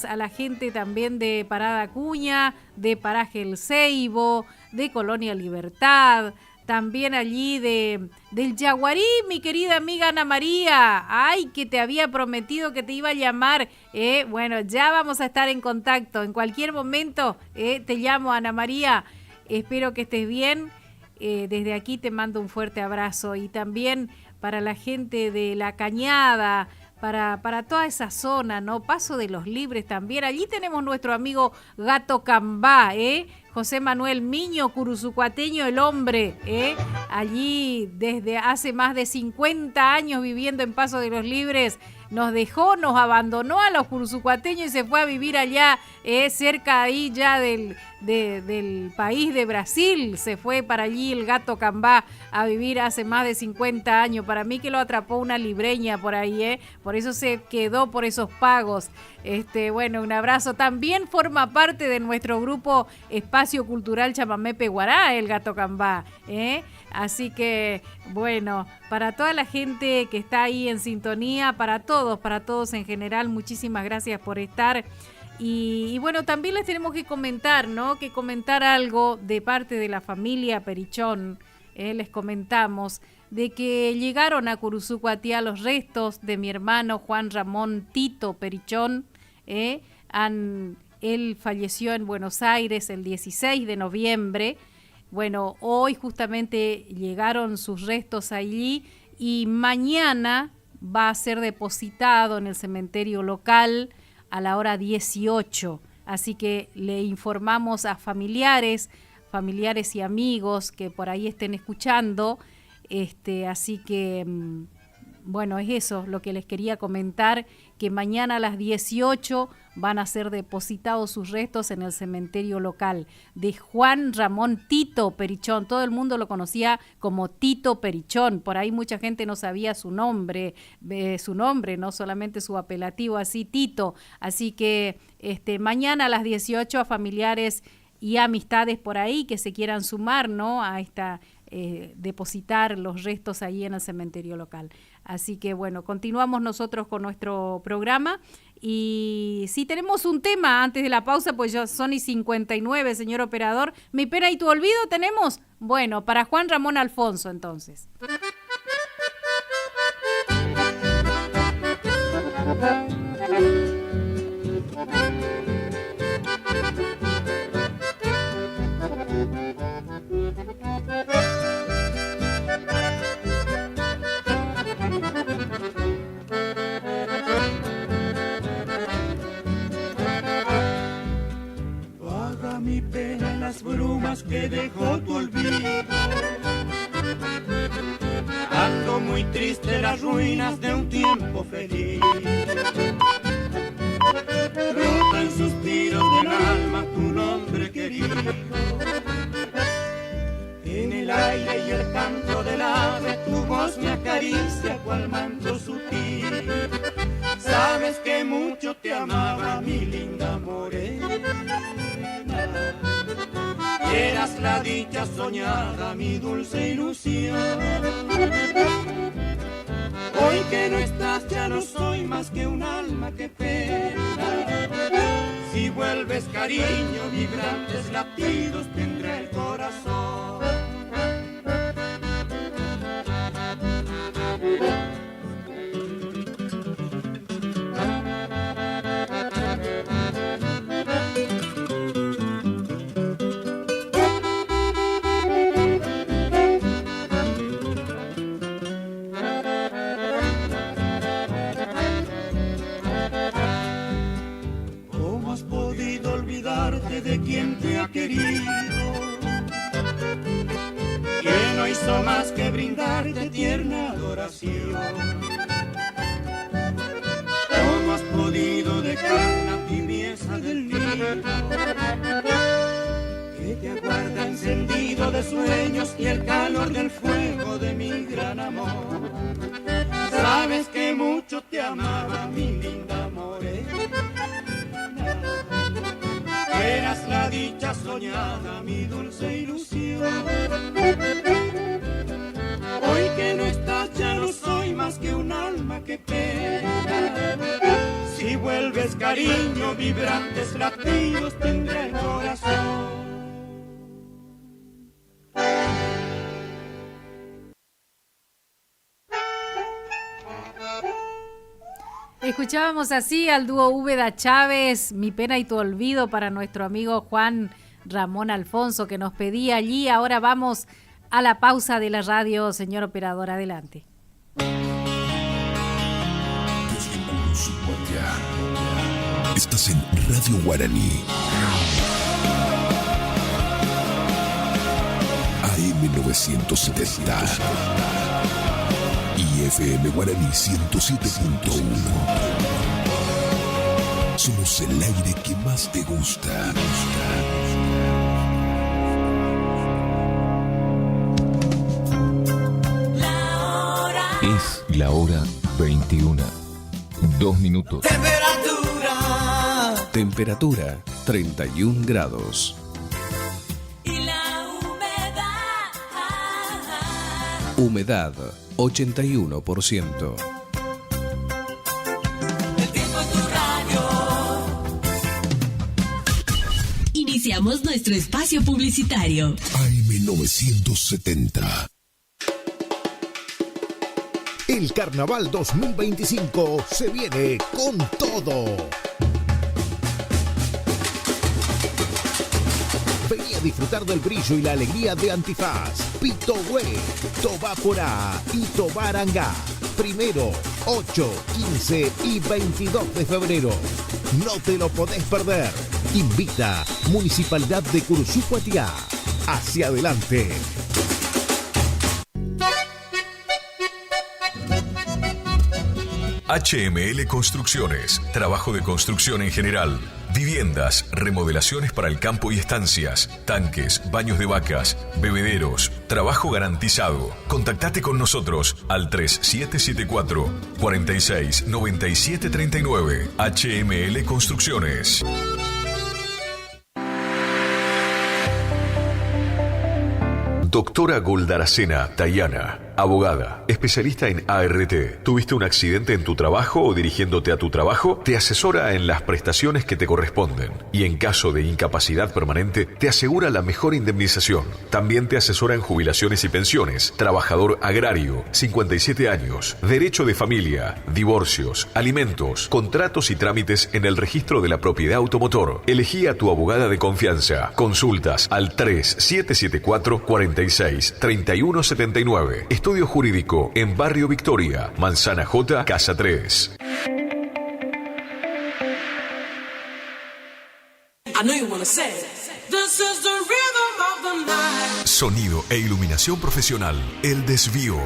a la gente también de Parada Acuña, de Paraje El Ceibo, de Colonia Libertad, también allí del Yaguarí, mi querida amiga Ana María. Ay, que te había prometido que te iba a llamar. Bueno, ya vamos a estar en contacto. En cualquier momento te llamo, Ana María. Espero que estés bien. Desde aquí te mando un fuerte abrazo. Y también para la gente de La Cañada, para toda esa zona, ¿no? Paso de los Libres también. Allí tenemos nuestro amigo Gato Cambá, José Manuel Miño, curuzucuateño el hombre, allí desde hace más de 50 años viviendo en Paso de los Libres, nos dejó, nos abandonó a los curuzucuateños y se fue a vivir allá, cerca ahí ya del país de Brasil. Se fue para allí el Gato Cambá a vivir hace más de 50 años. Para mí que lo atrapó una libreña por ahí, por eso se quedó por esos pagos. Bueno, un abrazo. También forma parte de nuestro grupo Espacio Cultural Chamamé Peguará, el Gato Cambá, Así que, bueno, para toda la gente que está ahí en sintonía, para todos en general, muchísimas gracias por estar. Y bueno, también les tenemos que comentar, ¿no? Que comentar algo de parte de la familia Perichón. Les comentamos de que llegaron a Curuzucuatiá los restos de mi hermano Juan Ramón Tito Perichón. Él falleció en Buenos Aires el 16 de noviembre. Bueno, hoy justamente llegaron sus restos allí y mañana va a ser depositado en el cementerio local a la hora 18. Así que le informamos a familiares y amigos que por ahí estén escuchando. Así que, bueno, es eso lo que les quería comentar, que mañana a las 18 van a ser depositados sus restos en el cementerio local de Juan Ramón Tito Perichón. Todo el mundo lo conocía como Tito Perichón. Por ahí mucha gente no sabía su nombre, no solamente su apelativo, así Tito. Así que mañana a las 18 a familiares y amistades por ahí que se quieran sumar, ¿no? A esta depositar los restos ahí en el cementerio local. Así que bueno, continuamos nosotros con nuestro programa y si tenemos un tema antes de la pausa, pues ya son y 59, señor operador. Mi pena y tu olvido tenemos. Bueno, para Juan Ramón Alfonso entonces. Vaga mi pena en las brumas que dejó tu olvido. Ando muy triste en las ruinas de un tiempo feliz. Rota en suspiros del alma tu nombre querido. En el aire y el canto del ave tu voz me acaricia cual manto sutil. Sabes que mucho te amaba mi linda morena. Eras la dicha soñada, mi dulce ilusión. Hoy que no estás ya no soy más que un alma que pena. Si vuelves cariño, vibrantes latidos tendrá el corazón. parte de quien te ha querido, que no hizo más que brindarte tierna adoración. ¿Cómo has podido dejar la tibieza del nido que te aguarda encendido de sueños y el calor del fuego de mi gran amor? Sabes que mucho te amaba, mi linda morena. Eras la dicha soñada, mi dulce ilusión. Hoy que no estás ya no soy más que un alma que pena. Si vuelves cariño, vibrantes latidos tendrá el corazón. Escuchábamos así al dúo Úbeda Chávez, Mi pena y tu olvido, para nuestro amigo Juan Ramón Alfonso, que nos pedía allí. Ahora vamos a la pausa de la radio, señor operador, adelante. Desde Curuzucuatiá, estás en Radio Guaraní. AM 970 y FM Guaraní 107.1. Somos el aire que más te gusta. Es la hora 21. 2 minutos. Temperatura 31 grados. Y la Humedad 81%. El tiempo en tu radio. Iniciamos nuestro espacio publicitario. AM 970. El Carnaval 2025 se viene con todo. Vení a disfrutar del brillo y la alegría de Antifaz, Pitohue, Tobápora y Tobarangá. 1, 8, 15 y 22 de febrero. No te lo podés perder. Invita Municipalidad de Curuzucuatiá. Hacia adelante. HML Construcciones, trabajo de construcción en general, viviendas, remodelaciones para el campo y estancias, tanques, baños de vacas, bebederos, trabajo garantizado. Contactate con nosotros al 3774 46 97 39. HML Construcciones. Doctora Goldaracena Tayana, abogada, especialista en ART. ¿Tuviste un accidente en tu trabajo o dirigiéndote a tu trabajo? Te asesora en las prestaciones que te corresponden y en caso de incapacidad permanente te asegura la mejor indemnización. También te asesora en jubilaciones y pensiones, trabajador agrario, 57 años, derecho de familia, divorcios, alimentos, contratos y trámites en el registro de la propiedad automotor. Elegí a tu abogada de confianza. Consultas al 3774 46 31 79. Estudio jurídico en Barrio Victoria, Manzana J, Casa 3. Sonido e iluminación profesional, El Desvío.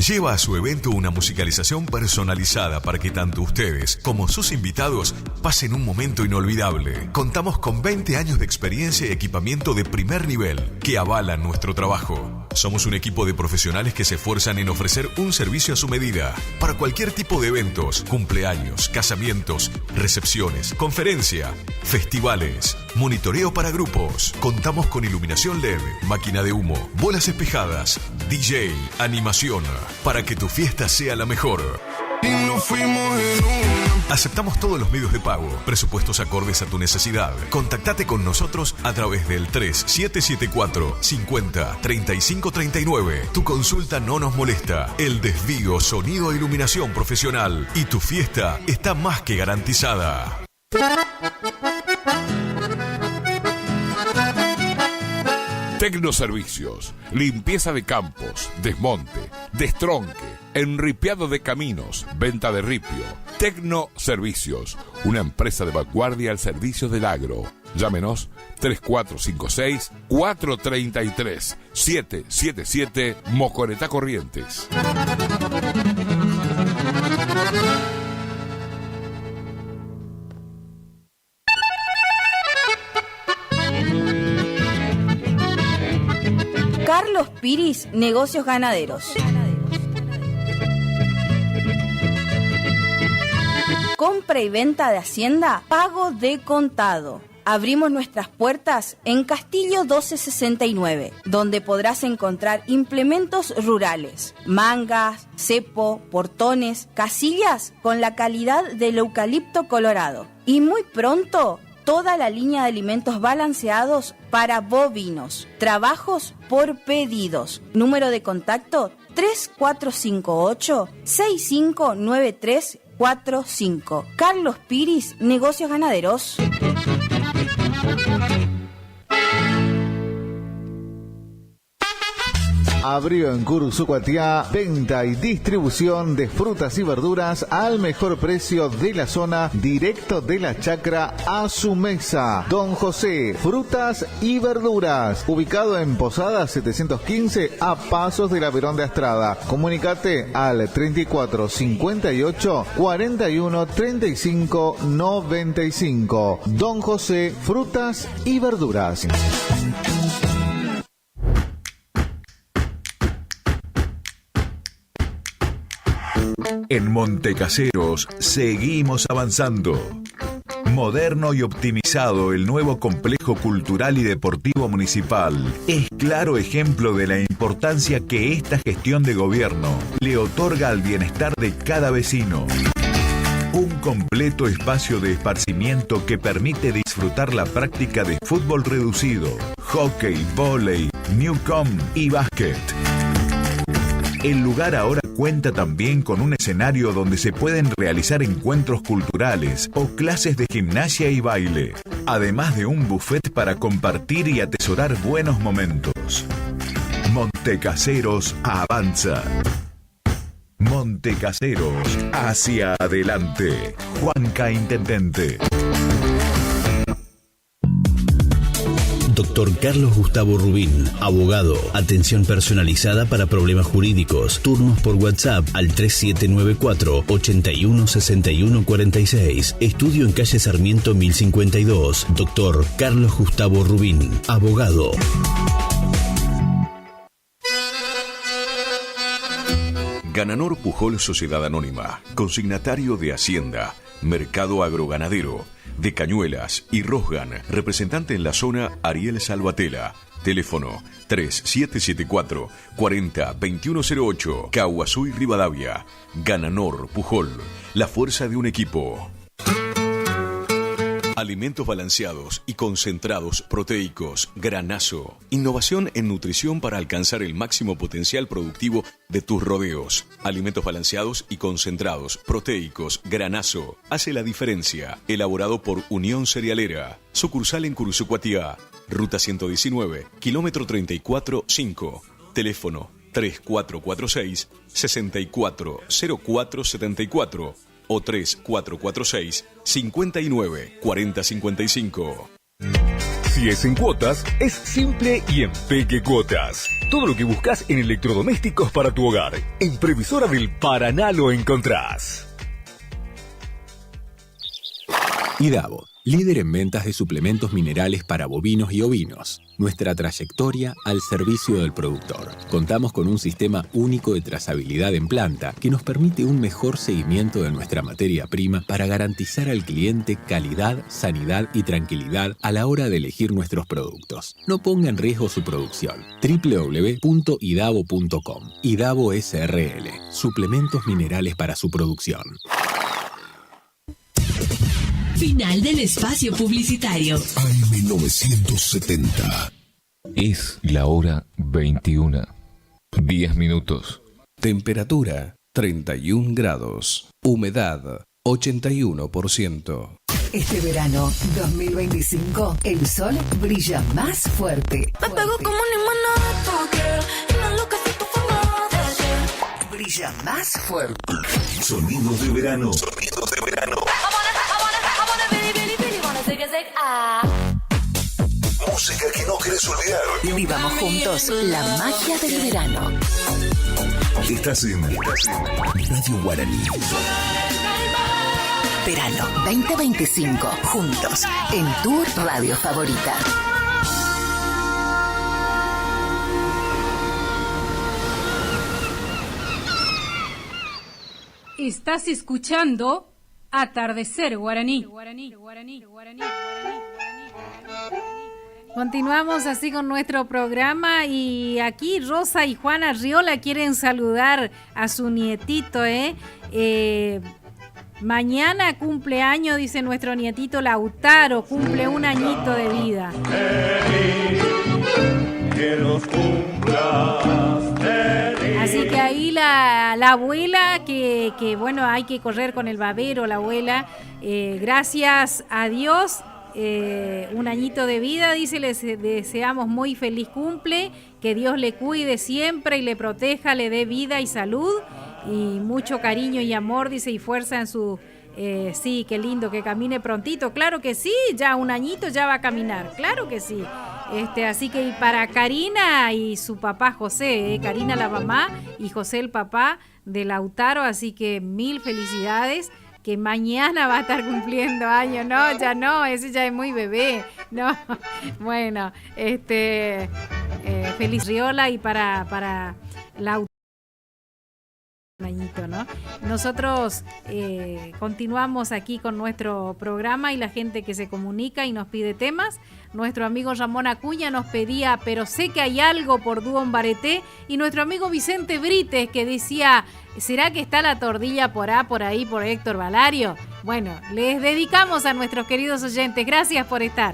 Lleva a su evento una musicalización personalizada para que tanto ustedes como sus invitados pasen un momento inolvidable. Contamos con 20 años de experiencia y equipamiento de primer nivel que avalan nuestro trabajo. Somos un equipo de profesionales que se esfuerzan en ofrecer un servicio a su medida para cualquier tipo de eventos, cumpleaños, casamientos, recepciones, conferencia, festivales, monitoreo para grupos. Contamos con iluminación LED, máquina de humo, bolas espejadas, DJ, animación, para que tu fiesta sea la mejor. Y nos fuimos en una. Aceptamos todos los medios de pago, presupuestos acordes a tu necesidad. Contactate con nosotros a través del 3774 50 35 39. Tu consulta no nos molesta. El Desvío, sonido e iluminación profesional. Y tu fiesta está más que garantizada. Tecnoservicios, limpieza de campos, desmonte, destronque, enripiado de caminos, venta de ripio, Tecnoservicios, una empresa de vanguardia al servicio del agro. Llámenos 3456-433-777 Mocoretá Corrientes. Carlos Piris, Negocios Ganaderos. Compra y venta de hacienda, pago de contado. Abrimos nuestras puertas en Castillo 1269, donde podrás encontrar implementos rurales, mangas, cepo, portones, casillas con la calidad del eucalipto colorado. Y muy pronto, toda la línea de alimentos balanceados para bovinos. Trabajos por pedidos. Número de contacto 3458-659345. Carlos Piris, Negocios Ganaderos. Abrió en Cursucuatiá venta y distribución de frutas y verduras al mejor precio de la zona, directo de la chacra a su mesa. Don José, frutas y verduras, ubicado en Posada 715 a pasos de la Verón de Astrada. Comunicate al 34 58 41 35 95. Don José, frutas y verduras. En Montecaseros seguimos avanzando. Moderno y optimizado, el nuevo complejo cultural y deportivo municipal es claro ejemplo de la importancia que esta gestión de gobierno le otorga al bienestar de cada vecino. Un completo espacio de esparcimiento que permite disfrutar la práctica de fútbol reducido, hockey, vóley, newcom y básquet. El lugar ahora cuenta también con un escenario donde se pueden realizar encuentros culturales o clases de gimnasia y baile, además de un buffet para compartir y atesorar buenos momentos. Montecaseros avanza. Montecaseros hacia adelante. Juanca Intendente. Doctor Carlos Gustavo Rubín, abogado, atención personalizada para problemas jurídicos, turnos por WhatsApp al 3794 81 61 46, estudio en calle Sarmiento 1052, Doctor Carlos Gustavo Rubín, abogado. Gananor Pujol Sociedad Anónima, consignatario de Hacienda, Mercado Agroganadero, de Cañuelas y Rosgan, representante en la zona Ariel Salvatella. Teléfono 3774 40 2108, Caguazú y Rivadavia. Gananor Pujol, la fuerza de un equipo. Alimentos balanceados y concentrados proteicos, Granazo. Innovación en nutrición para alcanzar el máximo potencial productivo de tus rodeos. Alimentos balanceados y concentrados proteicos, Granazo. Hace la diferencia. Elaborado por Unión Cerealera. Sucursal en Cursucuatiá. Ruta 119, kilómetro 34-5. Teléfono 3446-640474 o 3446-594055. Si es en cuotas, es simple y en Peque Cuotas. Todo lo que buscas en electrodomésticos para tu hogar. En Previsora del Paraná lo encontrás. IDAVO, líder en ventas de suplementos minerales para bovinos y ovinos. Nuestra trayectoria al servicio del productor. Contamos con un sistema único de trazabilidad en planta que nos permite un mejor seguimiento de nuestra materia prima para garantizar al cliente calidad, sanidad y tranquilidad a la hora de elegir nuestros productos. No ponga en riesgo su producción. www.idavo.com. IDAVO SRL. Suplementos minerales para su producción. Final del espacio publicitario. AM970. Es la hora 21. 10 minutos. Temperatura 31 grados. Humedad 81%. Este verano 2025, el sol brilla más fuerte. Me pego como limonada, brilla más fuerte. Sonidos de verano. Sonidos de verano. Música que no querés olvidar. Vivamos juntos la magia del verano. Estás en Radio Guaraní. Verano 2025. Juntos en tu radio favorita. Estás escuchando Atardecer Guaraní. Continuamos así con nuestro programa y aquí Rosa y Juana Riola quieren saludar a su nietito, mañana cumpleaños, dice nuestro nietito Lautaro, cumple 1 añito de vida. Que los cumplas. Así que ahí la abuela, que bueno, hay que correr con el babero, la abuela, gracias a Dios, 1 añito de vida, dice, les deseamos muy feliz cumple, que Dios le cuide siempre y le proteja, le dé vida y salud y mucho cariño y amor, dice, y fuerza en su... sí, qué lindo, que camine prontito, claro que sí, ya 1 añito ya va a caminar, claro que sí. Así que y para Karina y su papá José, Karina la mamá y José el papá de Lautaro, así que 1000 felicidades, que mañana va a estar cumpliendo años, no, ya no, ese ya es muy bebé, no, bueno, feliz Riola y para Lautaro. Añito, ¿no? Nosotros continuamos aquí con nuestro programa y la gente que se comunica y nos pide temas. Nuestro amigo Ramón Acuña nos pedía Pero sé que hay algo por Duon Bareté, y nuestro amigo Vicente Brites que decía, ¿será que está la tordilla por ahí por Héctor Valario? Bueno, les dedicamos a nuestros queridos oyentes. Gracias por estar.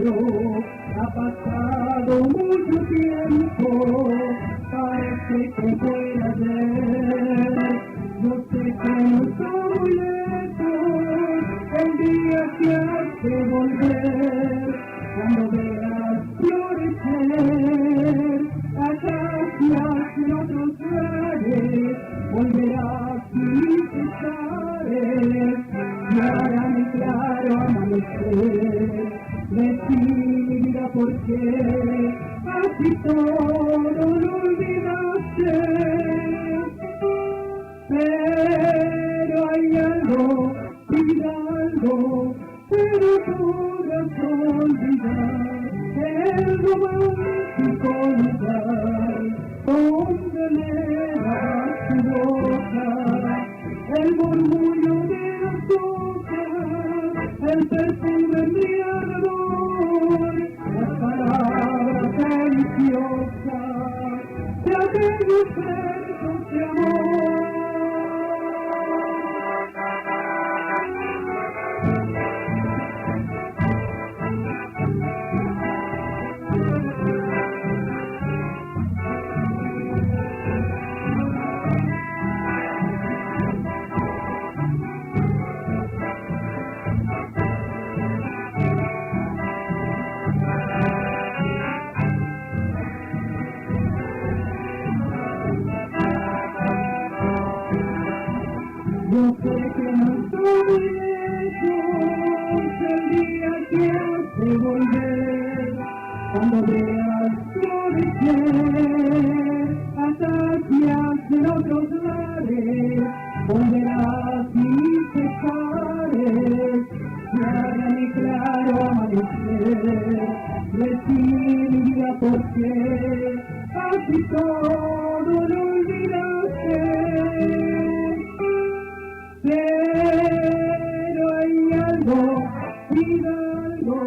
otro, ha pasado mucho tiempo, parece que fue ayer. Yo sé que no soy lejos, el día que has de volver, cuando veas florecer acacias en otros lares, volverás sin pesares, y harán claro amanecer. Decida por qué así todo lo olvidaste, pero hay algo, algo, pero podrás olvidar el romántico lugar donde elevas tu boca, el murmullo de las hojas, el perfume embriagador, las palabras deliciosas de aquellos versos de amor. Yo sé que no soy lejos, el día que has de volver, cuando veas florecer acacias en otros lares, volverás sin cesares, y harán claro amanecer. Decida por qué así todo lo olvidaste, pero hay algo, algo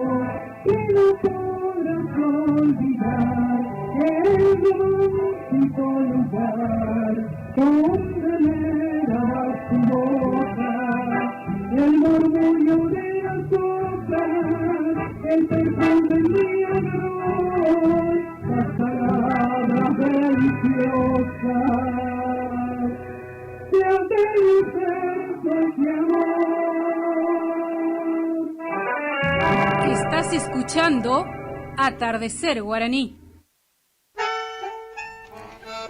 que no podrás olvidar, el romántico lugar donde elevas tu boca, el murmullo de las hojas, el perfume embriagador, las palabras deliciosas de aquellos versos de amor. Estás escuchando Atardecer Guaraní.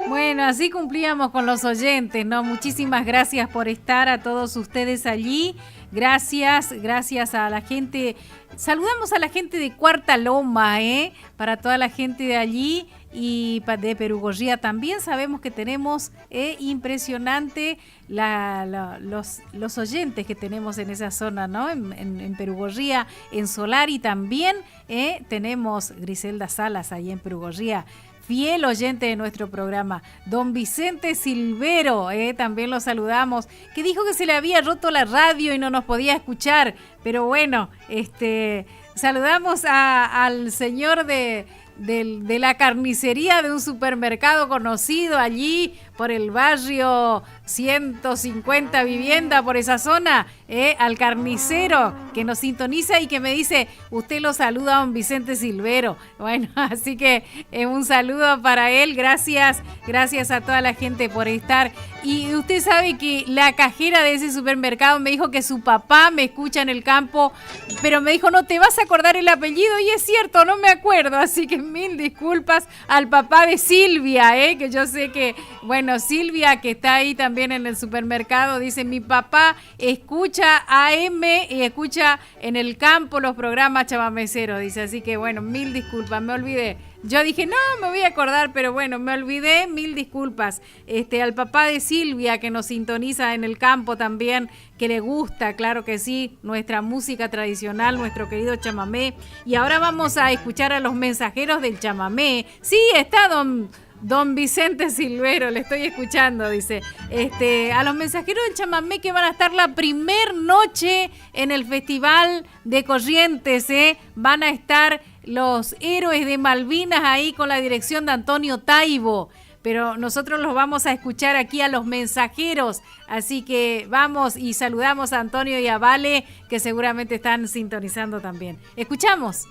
Bueno, así cumplíamos con los oyentes, ¿no? Muchísimas gracias por estar a todos ustedes allí. Gracias a la gente. Saludamos a la gente de Cuarta Loma, para toda la gente de allí y de Perugorría también. Sabemos que tenemos impresionante los oyentes que tenemos en esa zona, ¿no? En Perugorría, en Solari también tenemos Griselda Salas ahí en Perugorría, fiel oyente de nuestro programa. Don Vicente Silvero, también lo saludamos, que dijo que se le había roto la radio y no nos podía escuchar, pero bueno, saludamos al señor de la carnicería de un supermercado conocido allí por el barrio 150 Vivienda, por esa zona, al carnicero que nos sintoniza y que me dice, usted lo saluda a don Vicente Silvero. Bueno, así que un saludo para él, gracias a toda la gente por estar. Y usted sabe que la cajera de ese supermercado me dijo que su papá me escucha en el campo, pero me dijo, no te vas a acordar el apellido, y es cierto, no me acuerdo, así que mil disculpas al papá de Silvia, que yo sé que, bueno, Silvia, que está ahí también en el supermercado, dice, mi papá escucha AM y escucha en el campo los programas chamameceros, dice, así que bueno, mil disculpas, me olvidé. Yo dije, no, me voy a acordar, pero bueno, me olvidé, mil disculpas. Al papá de Silvia, que nos sintoniza en el campo también, que le gusta, claro que sí, nuestra música tradicional, nuestro querido chamamé. Y ahora vamos a escuchar a los mensajeros del chamamé. Sí, está Don Vicente Silvero, le estoy escuchando, dice. A los mensajeros del chamamé que van a estar la primer noche en el Festival de Corrientes, van a estar los héroes de Malvinas ahí con la dirección de Antonio Taibo. Pero nosotros los vamos a escuchar aquí a los mensajeros. Así que vamos y saludamos a Antonio y a Vale, que seguramente están sintonizando también. Escuchamos.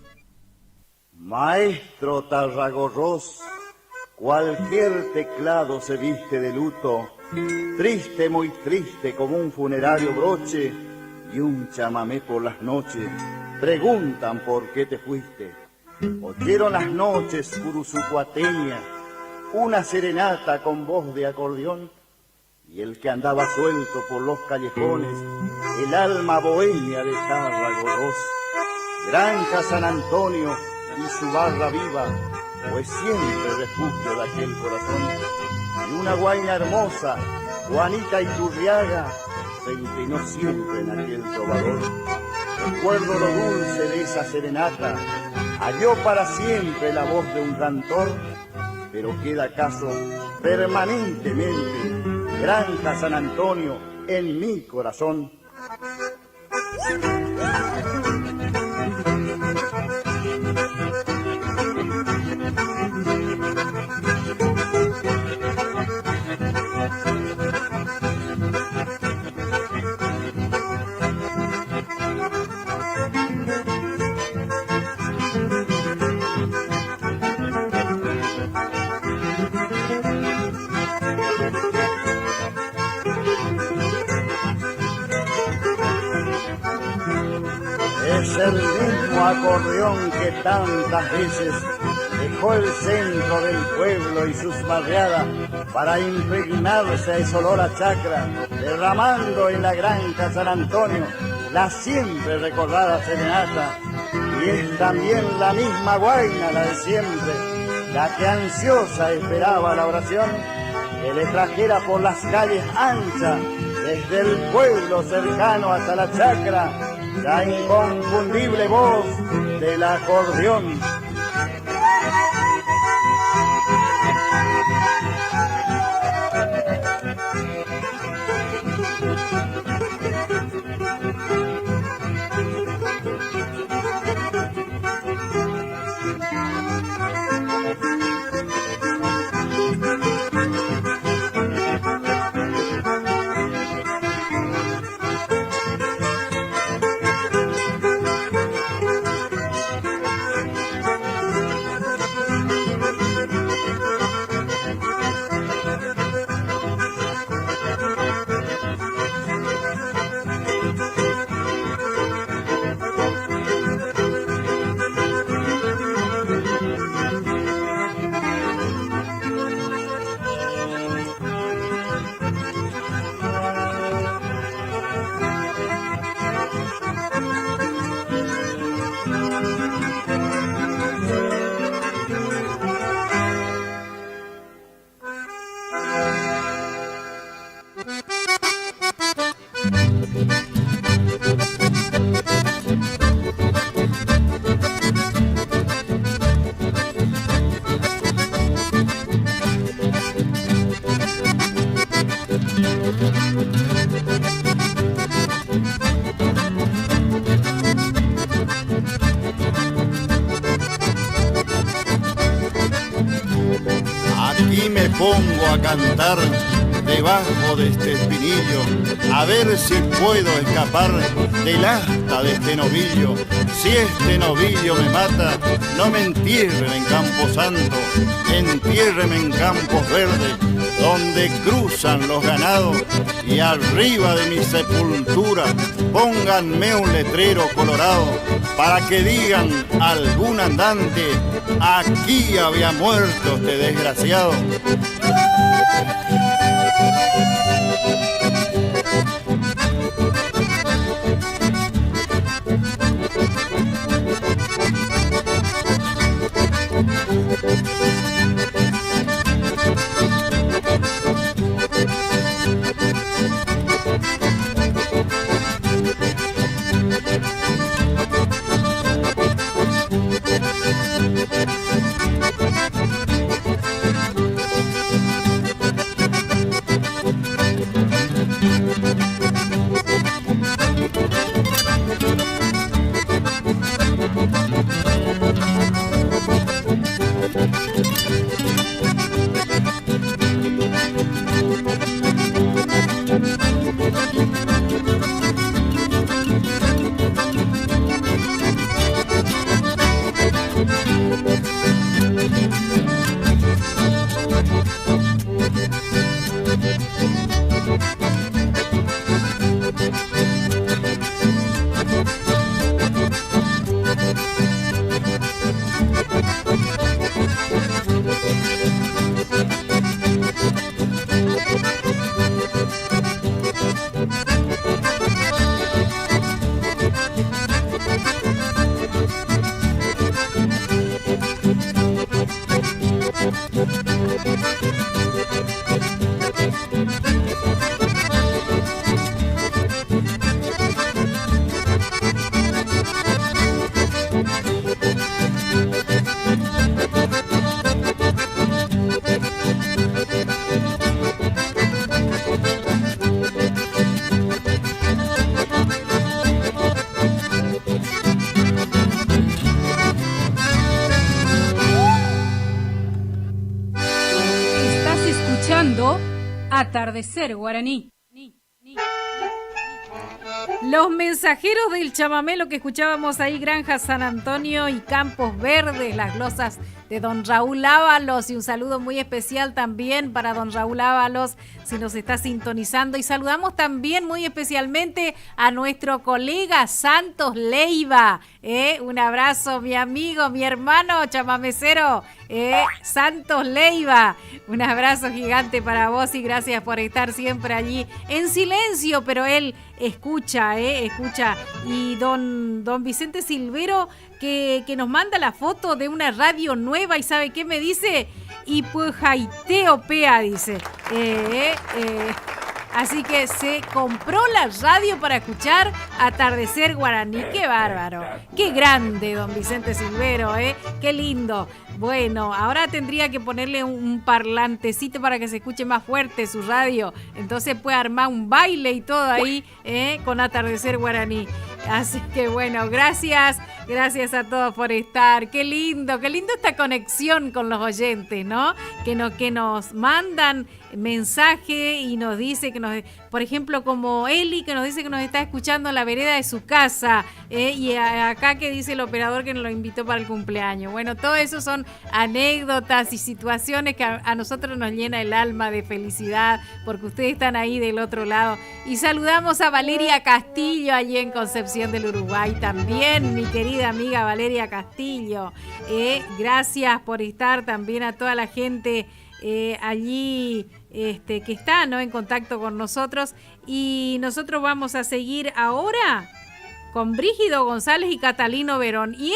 Maestro Tarragorros, cualquier teclado se viste de luto, triste, muy triste como un funerario broche, y un chamamé por las noches, preguntan por qué te fuiste. Oyeron las noches curuzucuateñas, una serenata con voz de acordeón, y el que andaba suelto por los callejones, el alma bohemia de Tarragorros. Granja San Antonio y su barra viva, pues siempre refugio de aquel corazón. Y una guaina hermosa, Juanita Iturriaga, se inclinó siempre en aquel trovador. Recuerdo lo dulce de esa serenata, halló para siempre la voz de un cantor, pero queda acaso permanentemente Granja San Antonio en mi corazón. Es el mismo acordeón que tantas veces dejó el centro del pueblo y sus barriadas para impregnarse a ese olor a chacra, derramando en la Granja San Antonio la siempre recordada serenata. Y es también la misma guaina, la de siempre, la que ansiosa esperaba la oración, que le trajera por las calles anchas, desde el pueblo cercano hasta la chacra, la inconfundible voz del acordeón. Aquí me pongo a cantar debajo de este espinillo, a ver si puedo escapar del asta de este novillo. Si este novillo me mata, no me entierren en Camposanto, entiérreme en Campos Verdes, donde cruzan los ganados, y arriba de mi sepultura pónganme un letrero colorado para que digan algún andante: aquí había muerto este desgraciado. escuchando Atardecer Guaraní. Los mensajeros del chamamé, lo que escuchábamos ahí, Granja San Antonio y Campos Verdes, las glosas de don Raúl Ábalos, y un saludo muy especial también para don Raúl Ábalos, si nos está sintonizando. Y saludamos también muy especialmente a nuestro colega Santos Leiva. Un abrazo, mi amigo, mi hermano chamamecero, Santos Leiva. Un abrazo gigante para vos y gracias por estar siempre allí en silencio, pero él escucha. Y don Vicente Silvero, que nos manda la foto de una radio nueva, y ¿sabe qué me dice? Y pues jaiteo pea, dice. Así que se compró la radio para escuchar Atardecer Guaraní. ¡Qué bárbaro! ¡Qué grande, don Vicente Silvero! ¡Qué lindo! Bueno, ahora tendría que ponerle un parlantecito para que se escuche más fuerte su radio. Entonces puede armar un baile y todo ahí con Atardecer Guaraní. Así que bueno, gracias a todos por estar. Qué lindo esta conexión con los oyentes, ¿no? Que nos mandan mensaje y nos dice por ejemplo, como Eli, que nos dice que nos está escuchando en la vereda de su casa, y acá que dice el operador que nos lo invitó para el cumpleaños. Bueno, todo eso son anécdotas y situaciones que a nosotros nos llena el alma de felicidad porque ustedes están ahí del otro lado. Y saludamos a Valeria Castillo allí en Concepción del Uruguay también, mi querida amiga Valeria Castillo. Gracias por estar, también a toda la gente allí que está, ¿no?, en contacto con nosotros. Y nosotros vamos a seguir ahora con Brígido González y Catalino Verón. Y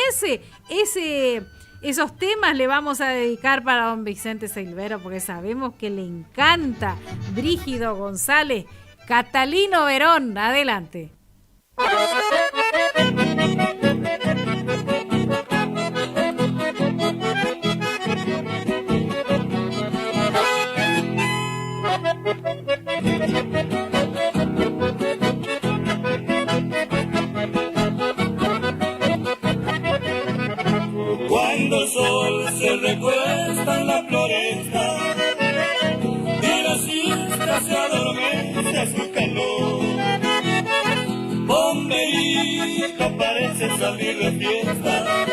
esos temas le vamos a dedicar para don Vicente Silvero, porque sabemos que le encanta Brígido González, Catalino Verón. Adelante. Cuando el sol se recuesta en la floresta y la siesta se adormece a su calor, bomberito parece salir de fiesta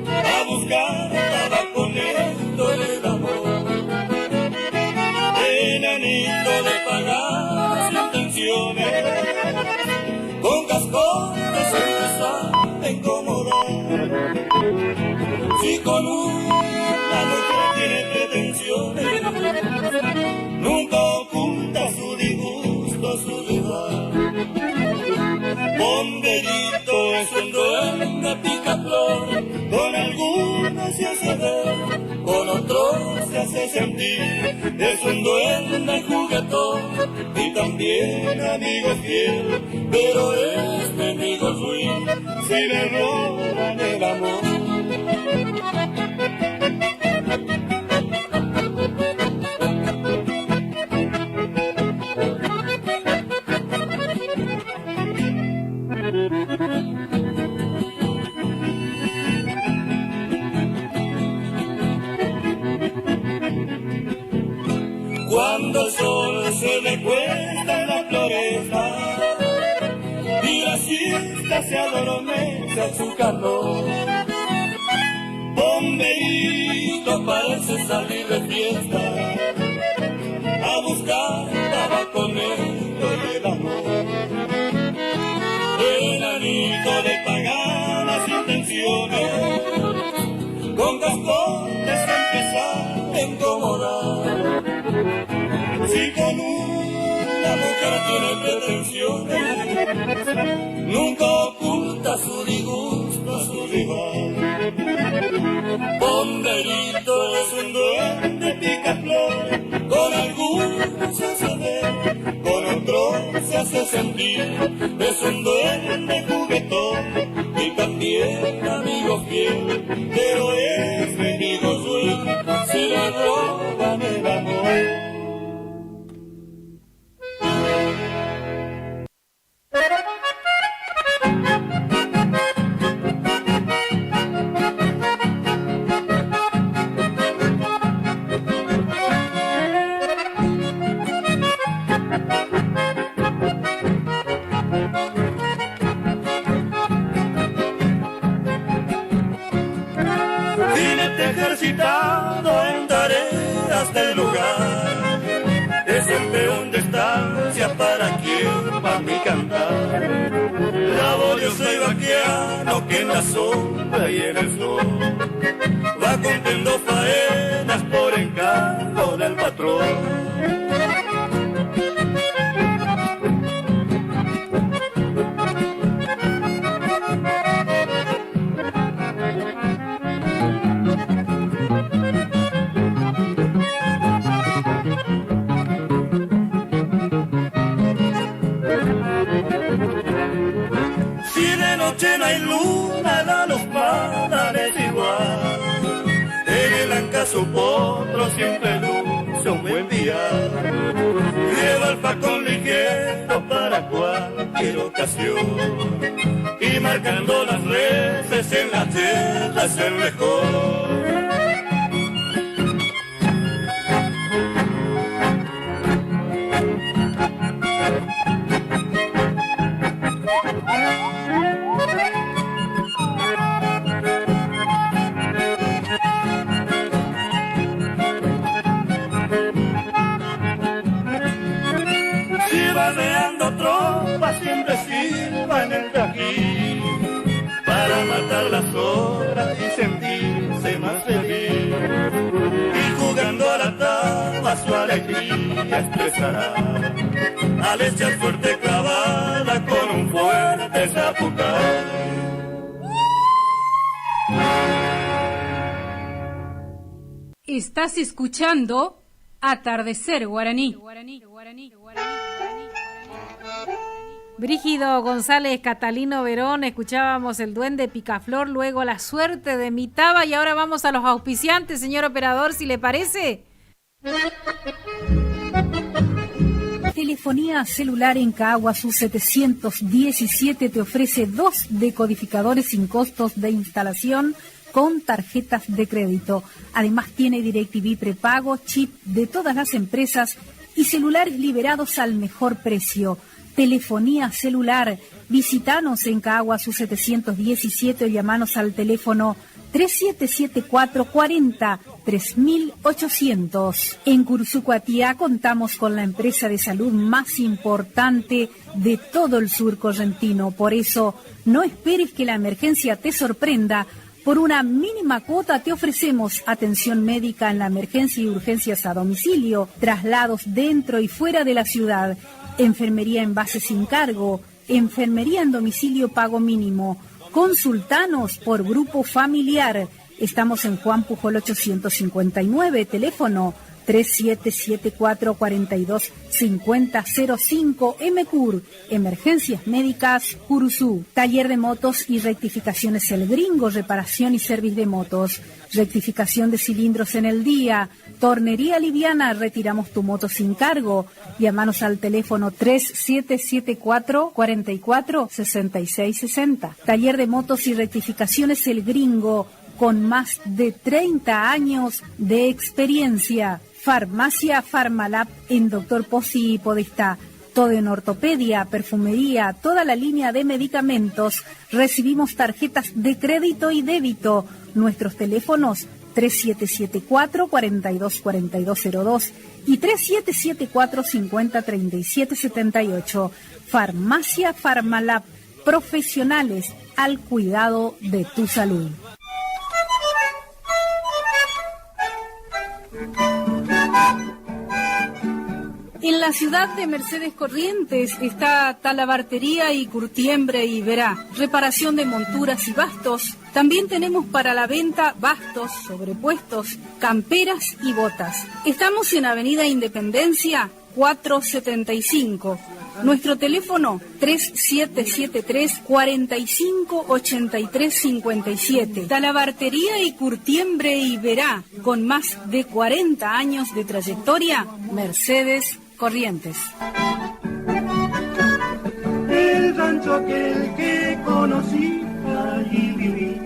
a buscar tabaco negro del amor, enanito de pagadas intenciones, con cascotes empezar a incomodar. Si con una mujer tiene pretensiones, nunca oculta su disgusto, su rival. Bomberito es un duende picaflor, con algunos se hace ver, con otros se hace sentir. Es un duende juguetón y también amigo fiel, pero es enemigo ruin si le roban el amor. Cuando el sol se recuesta en la floresta y la siesta se adormece a su calor, bomberito parece salir de fiesta a buscar tabaco negro del amor, enanito de pagadas intenciones, con cascotes empezar a incomodar. Si con una mujer tiene pretensiones, nunca oculta su disgusto a su rival. Bomberito es un duende picaflor, con algunos se hace ver, con otros se hace sentir. Es un duende juguetón y también amigo fiel, pero es enemigo ruin si le roban el amor. cantar, es el peón de estancia para quien va mi cantar. Laborioso y vaquiano que en la sombra y en el sol va cumpliendo faenas por encargo del patrón. No hay luna, da los panares igual. En el anca su potro siempre luce un buen día. Lleva el facón ligero para cualquier ocasión. Y marcando las reses en la tierra es el mejor. Siempre silba en el tajín para matar las horas y sentirse más feliz. Y jugando a la tabla su alegría expresará al echar fuerte clavada con un fuerte zapucay. Estás escuchando Atardecer Guaraní. Brígido González, Catalino Verón, escuchábamos el Duende Picaflor, luego La Suerte de Mitaba y ahora vamos a los auspiciantes, señor operador, si le parece. Telefonía celular en Caguazú 717 te ofrece 2 decodificadores sin costos de instalación con tarjetas de crédito. Además tiene DirecTV prepago, chip de todas las empresas y celulares liberados al mejor precio. Telefonía celular. Visítanos en Caguazú 717 o llamanos al teléfono 3774-40-3800. En Cursucuatiá contamos con la empresa de salud más importante de todo el sur correntino. Por eso, no esperes que la emergencia te sorprenda. Por una mínima cuota te ofrecemos atención médica en la emergencia y urgencias a domicilio, traslados dentro y fuera de la ciudad, enfermería en base sin cargo, enfermería en domicilio pago mínimo. Consultanos por grupo familiar. Estamos en Juan Pujol 859, teléfono 3774-425005, MCUR, Emergencias Médicas, Curuzú. Taller de motos y rectificaciones El Gringo, reparación y servicio de motos, rectificación de cilindros en el día, tornería liviana, retiramos tu moto sin cargo. Llámanos al teléfono 3774-446660. Taller de motos y rectificaciones El Gringo, con más de 30 años de experiencia. Farmacia Farmalab en Dr. Pozzi y Podestá. Todo en ortopedia, perfumería, toda la línea de medicamentos. Recibimos tarjetas de crédito y débito. Nuestros teléfonos 3774-424202 y 3774-503778. Farmacia Farmalab. Profesionales al cuidado de tu salud. En la ciudad de Mercedes Corrientes está Talabartería y Curtiembre y Verá, reparación de monturas y bastos. También tenemos para la venta bastos, sobrepuestos, camperas y botas. Estamos en Avenida Independencia 475. Nuestro teléfono 3773-458357. Talabartería y Curtiembre y Verá, con más de 40 años de trayectoria, Mercedes Corrientes. El rancho aquel que conocí, allí viví.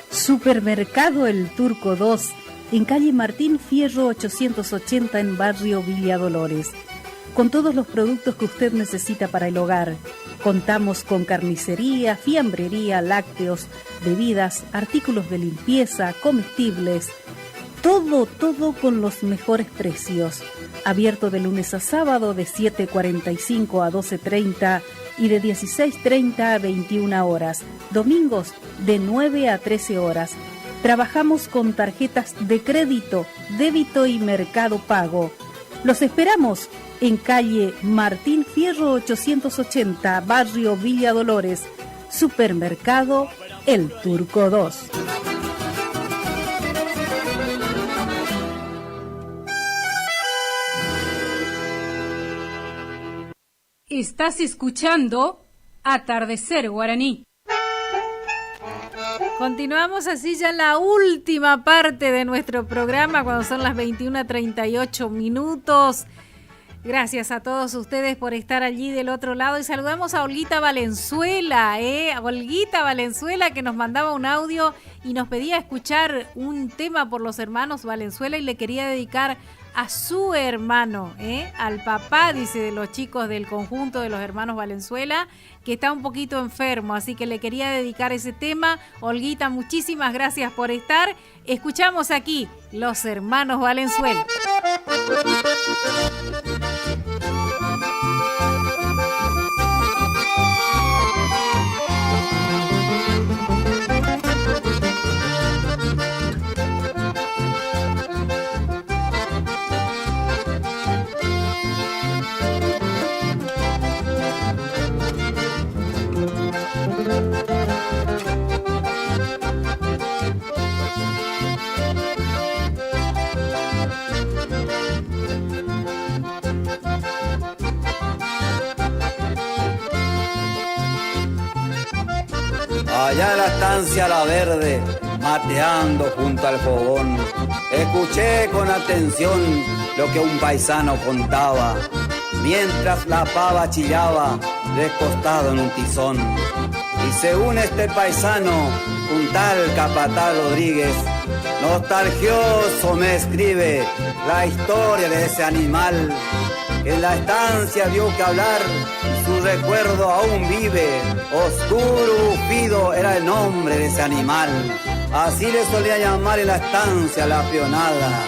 Supermercado El Turco 2, en calle Martín Fierro 880 en barrio Villa Dolores. Con todos los productos que usted necesita para el hogar. Contamos con carnicería, fiambrería, lácteos, bebidas, artículos de limpieza, comestibles. Todo con los mejores precios. Abierto de lunes a sábado de 7:45 a 12:30 y de 16:30 a 21 horas. Domingos de 9 a 13 horas. Trabajamos con tarjetas de crédito, débito y Mercado Pago. Los esperamos en calle Martín Fierro 880, barrio Villa Dolores. Supermercado El Turco 2. Estás escuchando Atardecer Guaraní. Continuamos así ya en la última parte de nuestro programa cuando son las 21:38 minutos. Gracias a todos ustedes por estar allí del otro lado y saludamos a Olguita Valenzuela, Olguita Valenzuela, que nos mandaba un audio y nos pedía escuchar un tema por los hermanos Valenzuela y le quería dedicar a su hermano, al papá, dice, de los chicos del conjunto de los hermanos Valenzuela, que está un poquito enfermo, así que le quería dedicar ese tema. Olguita, muchísimas gracias por estar. Escuchamos aquí los hermanos Valenzuela. Allá en la estancia La Verde, mateando junto al fogón, escuché con atención lo que un paisano contaba, mientras la pava chillaba, recostado en un tizón. Y según este paisano, un tal Capataz Rodríguez, nostalgioso me escribe la historia de ese animal, que en la estancia dio que hablar, su recuerdo aún vive. Oscuro Bufido era el nombre de ese animal, así le solía llamar en la estancia la peonada,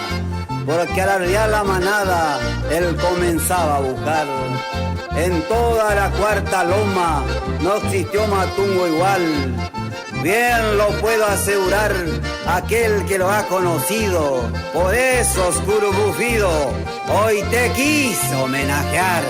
porque al arriar la manada él comenzaba a buscar. En toda la cuarta loma no existió matungo igual, bien lo puedo asegurar aquel que lo ha conocido. Por eso, Oscuro Bufido, hoy te quiso homenajear.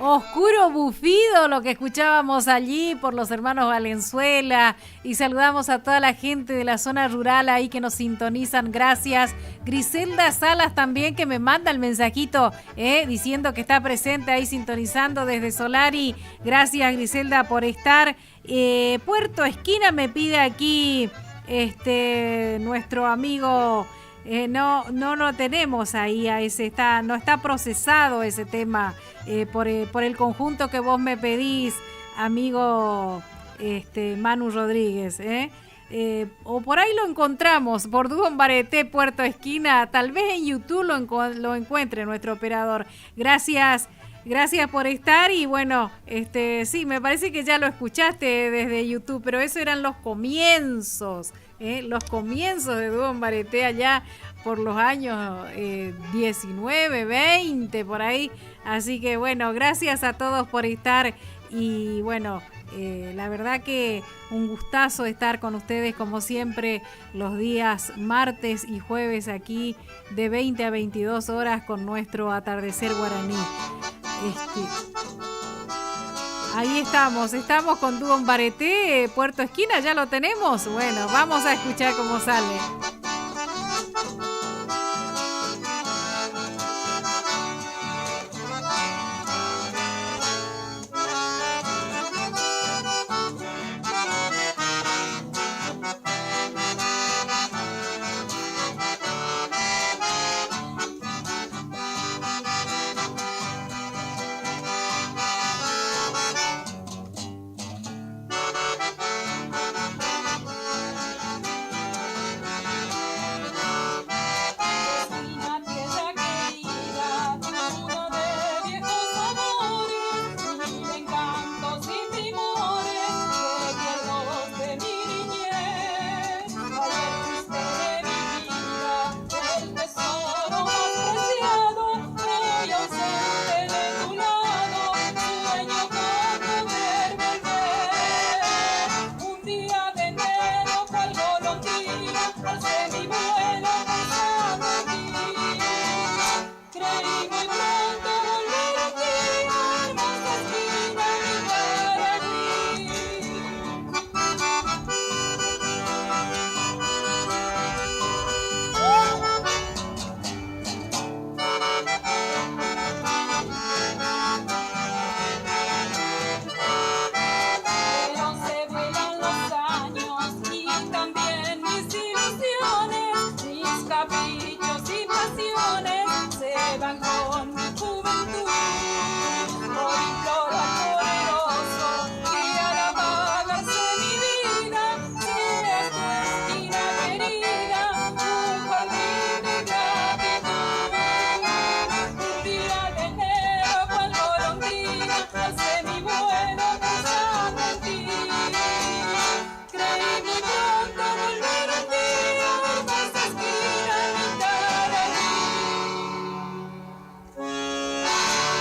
Oscuro Bufido, lo que escuchábamos allí por los hermanos Valenzuela, y saludamos a toda la gente de la zona rural ahí que nos sintonizan, gracias. Griselda Salas también, que me manda el mensajito diciendo que está presente ahí sintonizando desde Solari. Gracias, Griselda, por estar. Puerto Esquina me pide aquí nuestro amigo. No lo tenemos ahí a ese, no está procesado ese tema por el conjunto que vos me pedís, amigo Manu Rodríguez, o por ahí lo encontramos, por Dúo Bareté, Puerto Esquina, tal vez en YouTube lo encuentre nuestro operador. Gracias por estar y bueno, sí, me parece que ya lo escuchaste desde YouTube, pero eso eran los comienzos de Dúo Bareté allá por los años 19, 20, por ahí. Así que bueno, gracias a todos por estar y bueno, la verdad que un gustazo estar con ustedes como siempre los días martes y jueves aquí de 20 a 22 horas con nuestro Atardecer Guaraní. Ahí estamos con Dúo Mbareté, Puerto Esquina, ¿ya lo tenemos? Bueno, vamos a escuchar cómo sale.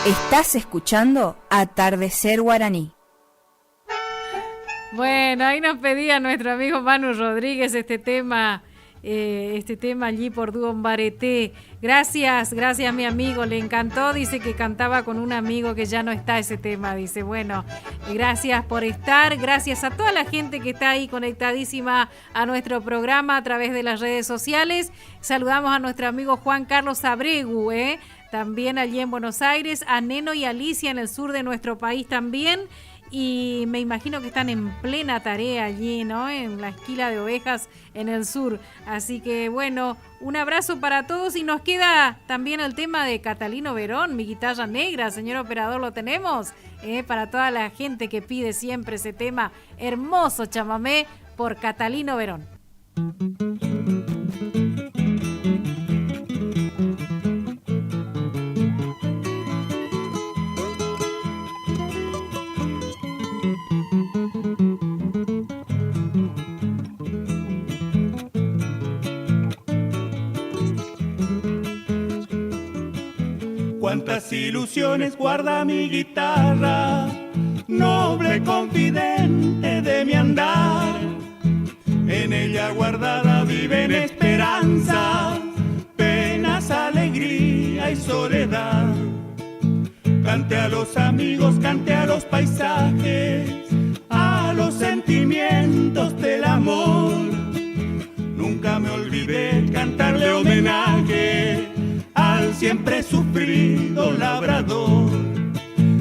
Estás escuchando Atardecer Guaraní. Bueno, ahí nos pedía nuestro amigo Manu Rodríguez este tema allí por Dúo Mbareté. Gracias mi amigo, le encantó, dice que cantaba con un amigo que ya no está ese tema, dice, bueno, gracias por estar, gracias a toda la gente que está ahí conectadísima a nuestro programa a través de las redes sociales. Saludamos a nuestro amigo Juan Carlos Abregu, también allí en Buenos Aires, a Neno y Alicia en el sur de nuestro país también. Y me imagino que están en plena tarea allí, ¿no? En la esquila de ovejas en el sur. Así que, bueno, un abrazo para todos. Y nos queda también el tema de Catalino Verón, Mi Guitarra Negra. Señor operador, ¿lo tenemos? Para toda la gente que pide siempre ese tema hermoso, chamamé, por Catalino Verón. Cuántas ilusiones guarda mi guitarra, noble confidente de mi andar. En ella guardada viven esperanzas, penas, alegría y soledad. Cante a los amigos, cante a los paisajes, a los sentimientos del amor. Nunca me olvidé cantarle homenaje al siempre sufrido labrador.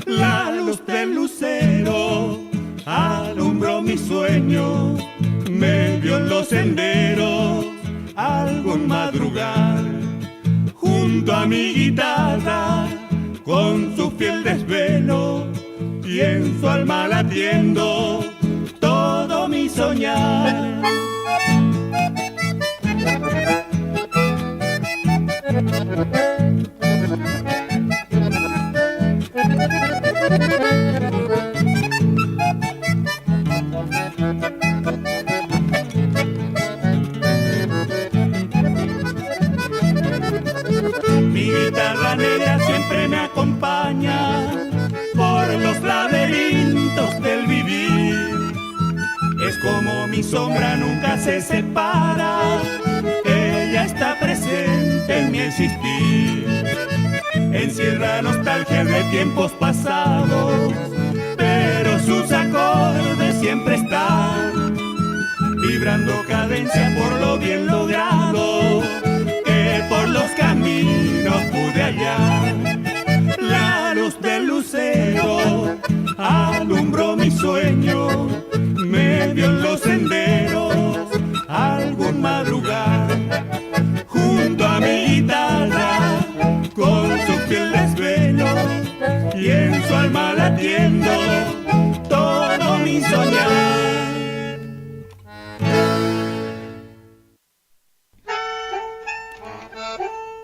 La luz del lucero alumbró mi sueño, me vio en los senderos algún madrugar. Junto a mi guitarra, con su fiel desvelo, y en su alma latiendo todo mi soñar. Mi guitarra negra siempre me acompaña por los laberintos del vivir. Es como mi sombra, nunca se separa, ella está presente en mi existir. Encierra nostalgias de tiempos pasados, pero vibrando cadencia por lo bien logrado, que por los caminos pude hallar. La luz del lucero alumbró mi sueño, me vio en los senderos algún madrugar, junto a mi guitarra con su fiel desvelo, y en su alma latiendo todo mi soñar.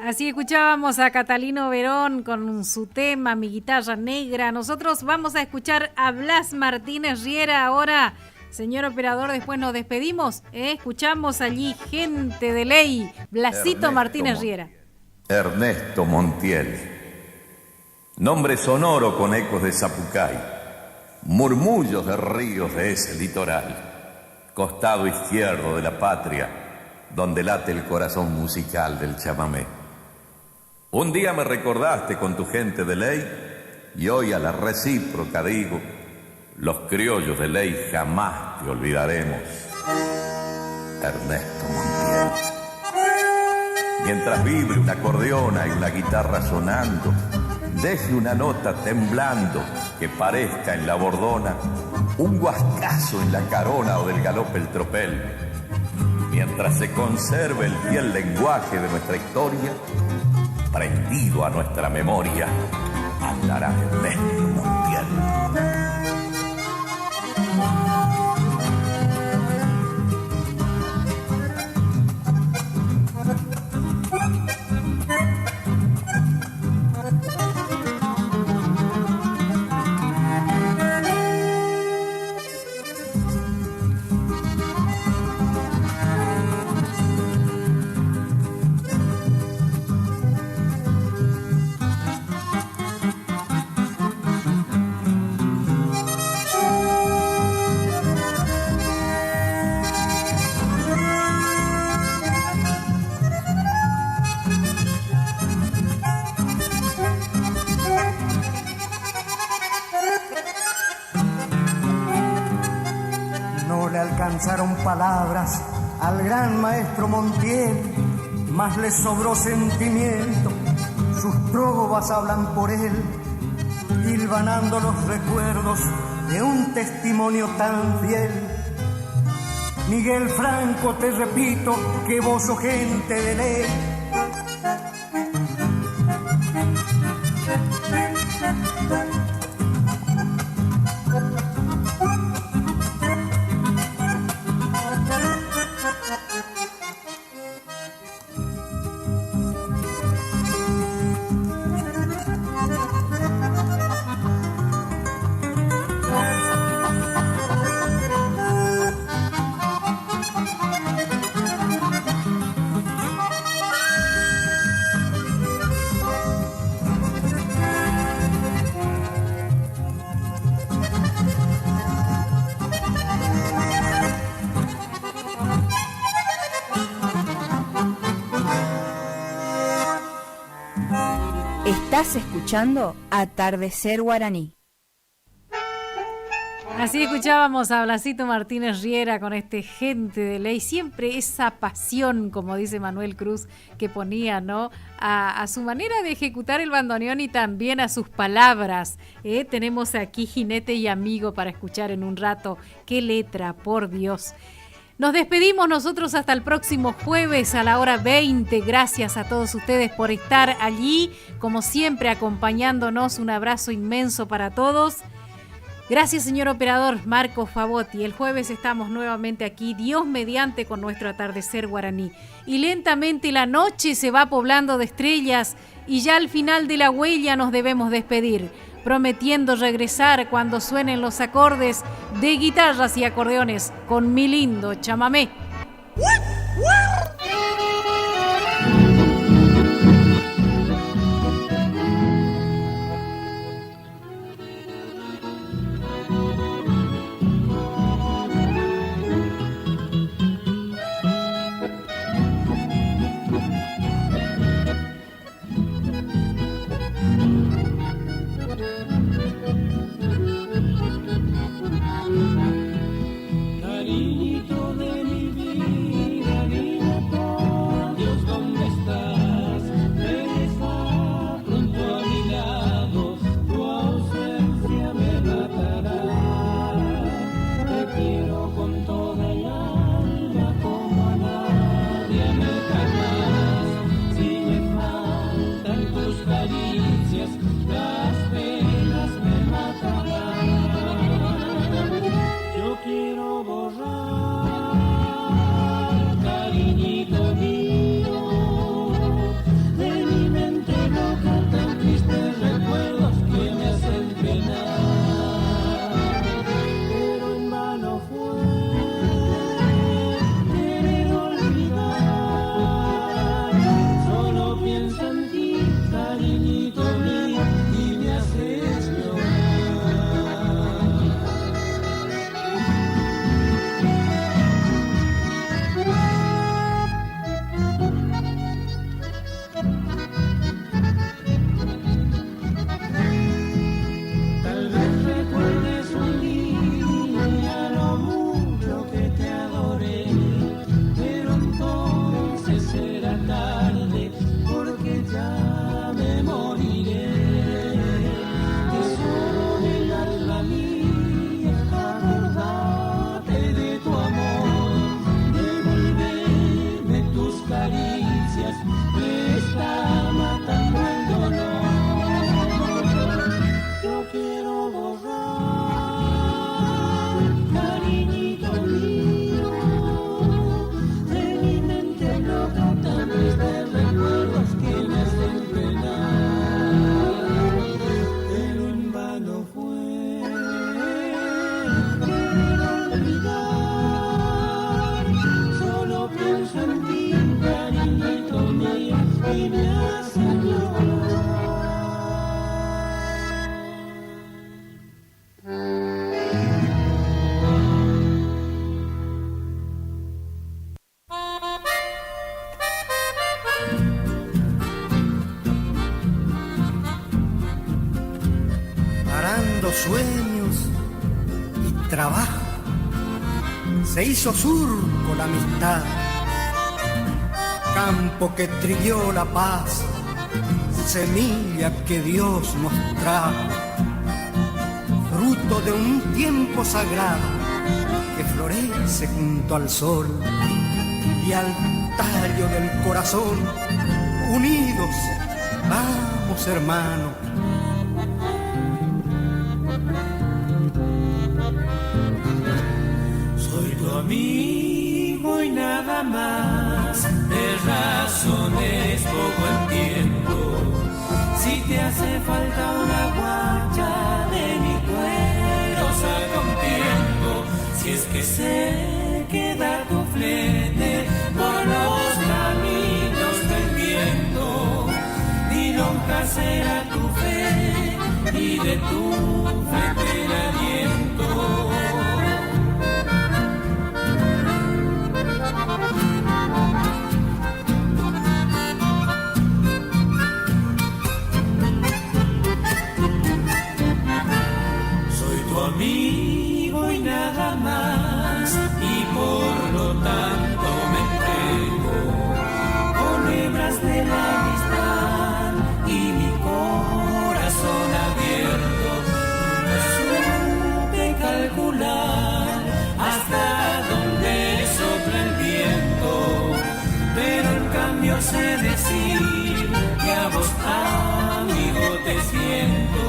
Así escuchábamos a Catalino Verón con su tema Mi Guitarra Negra. Nosotros vamos a escuchar a Blas Martínez Riera ahora. Señor operador, después nos despedimos. Escuchamos allí Gente de Ley, Blasito Ernesto Martínez Riera. Ernesto Montiel. Nombre sonoro con ecos de Zapucay, murmullos de ríos de ese litoral, costado izquierdo de la patria, donde late el corazón musical del chamamé. Un día me recordaste con tu gente de ley, y hoy a la recíproca digo, los criollos de ley jamás te olvidaremos. Ernesto Montiel. Mientras vibre una acordeona y una guitarra sonando, deje una nota temblando que parezca en la bordona un guascazo en la carona o del galope el tropel. Mientras se conserve el fiel lenguaje de nuestra historia, prendido a nuestra memoria, andará Ernesto Montiel. Alcanzaron palabras al gran maestro Montiel, más le sobró sentimiento, sus trovas hablan por él, hilvanando los recuerdos de un testimonio tan fiel. Miguel Franco, te repito que vos sos gente de ley. Estás escuchando Atardecer Guaraní. Así escuchábamos a Blasito Martínez Riera con este Gente de Ley. Siempre esa pasión, como dice Manuel Cruz, que ponía, ¿no? A su manera de ejecutar el bandoneón y también a sus palabras. Tenemos aquí Jinete y Amigo para escuchar en un rato. ¡Qué letra, por Dios! Nos despedimos nosotros hasta el próximo jueves a la hora 20. Gracias a todos ustedes por estar allí, como siempre acompañándonos. Un abrazo inmenso para todos. Gracias, señor operador Marco Favotti. El jueves estamos nuevamente aquí, Dios mediante, con nuestro Atardecer Guaraní. Y lentamente la noche se va poblando de estrellas y ya al final de la huella nos debemos despedir, prometiendo regresar cuando suenen los acordes de guitarras y acordeones con mi lindo chamamé. Cariñito de mi sueños y trabajo. Se hizo surco la amistad, campo que trilló la paz, semilla que Dios nos trajo, fruto de un tiempo sagrado que florece junto al sol y al tallo del corazón. Unidos, vamos hermanos. Soy tu amigo y nada más, de razones poco entiendo. Si te hace falta una guacha de mi cuero, saca un tiempo. Si es que se queda tu flete por los caminos del viento, ni lonja será tu fe y de tu flete el aliento. Soy tu amigo y nada más, y por lo tanto me entrego con hebras de la amistad y mi corazón abierto. No supe calcular hasta dónde sopla el viento, pero en cambio sé decir que a vos, amigo, te siento.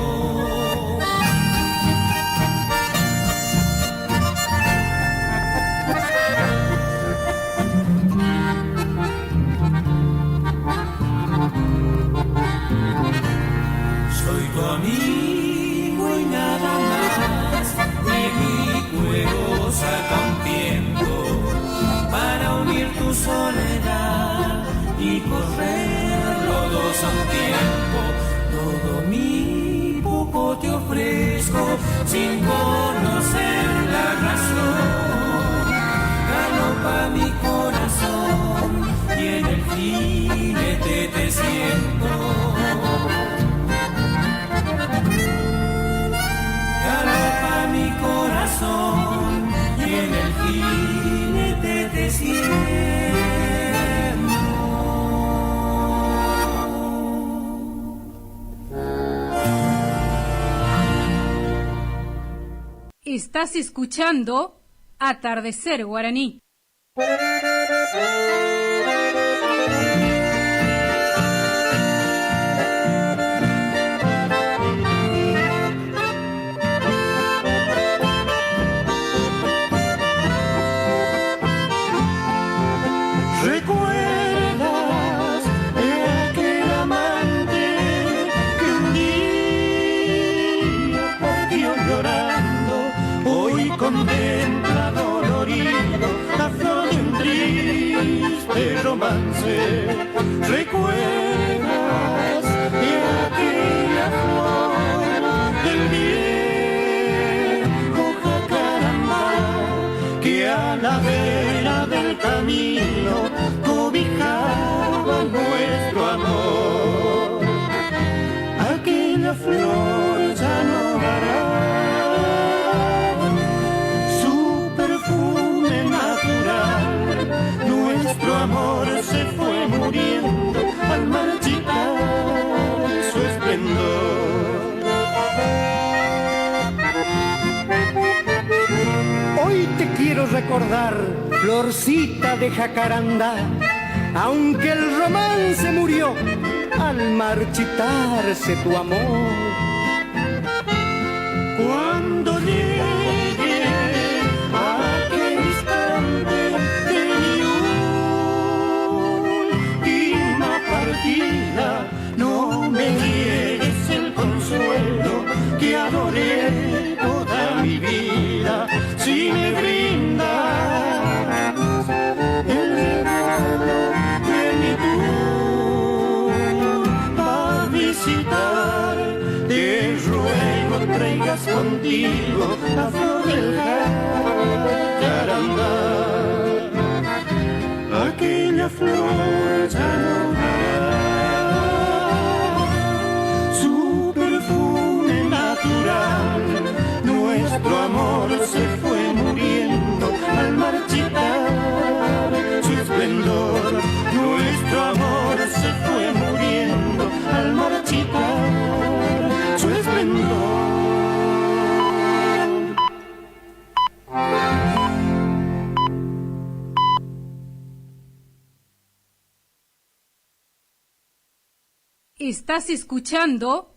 Soy tu amigo y nada más, de mi cuero saca un tiempo para unir tu soledad y correr los dos a un tiempo. Todo mi poco te ofrezco sin conocer la razón. Galopa mi corazón y en el jinete te siento. Galopa mi corazón y en el jinete te siento. Estás escuchando Atardecer Guaraní. ¿Recuerdas de aquel amante que un día partió llorando? Hoy contempla dolorido la flor de un triste romance. ¿Recuerdas de aquella flor del viejo jacarandá que a la vera del camino cobijaba nuestro amor? Aquella flor ya no dará su perfume natural. Nuestro amor se fue muriendo al marchitar su esplendor. Hoy te quiero recordar, florcita de jacarandá, aunque el romance murió al marchitarse tu amor. Cuando llegue aquel instante de mi última partida, no me niegues el consuelo que adoré toda mi vida. Si me brindas el regalo de mi tumba a visitar, te ruego traigas contigo la flor del jacarandá. Aquella flor ya no dará su perfume natural. Estás escuchando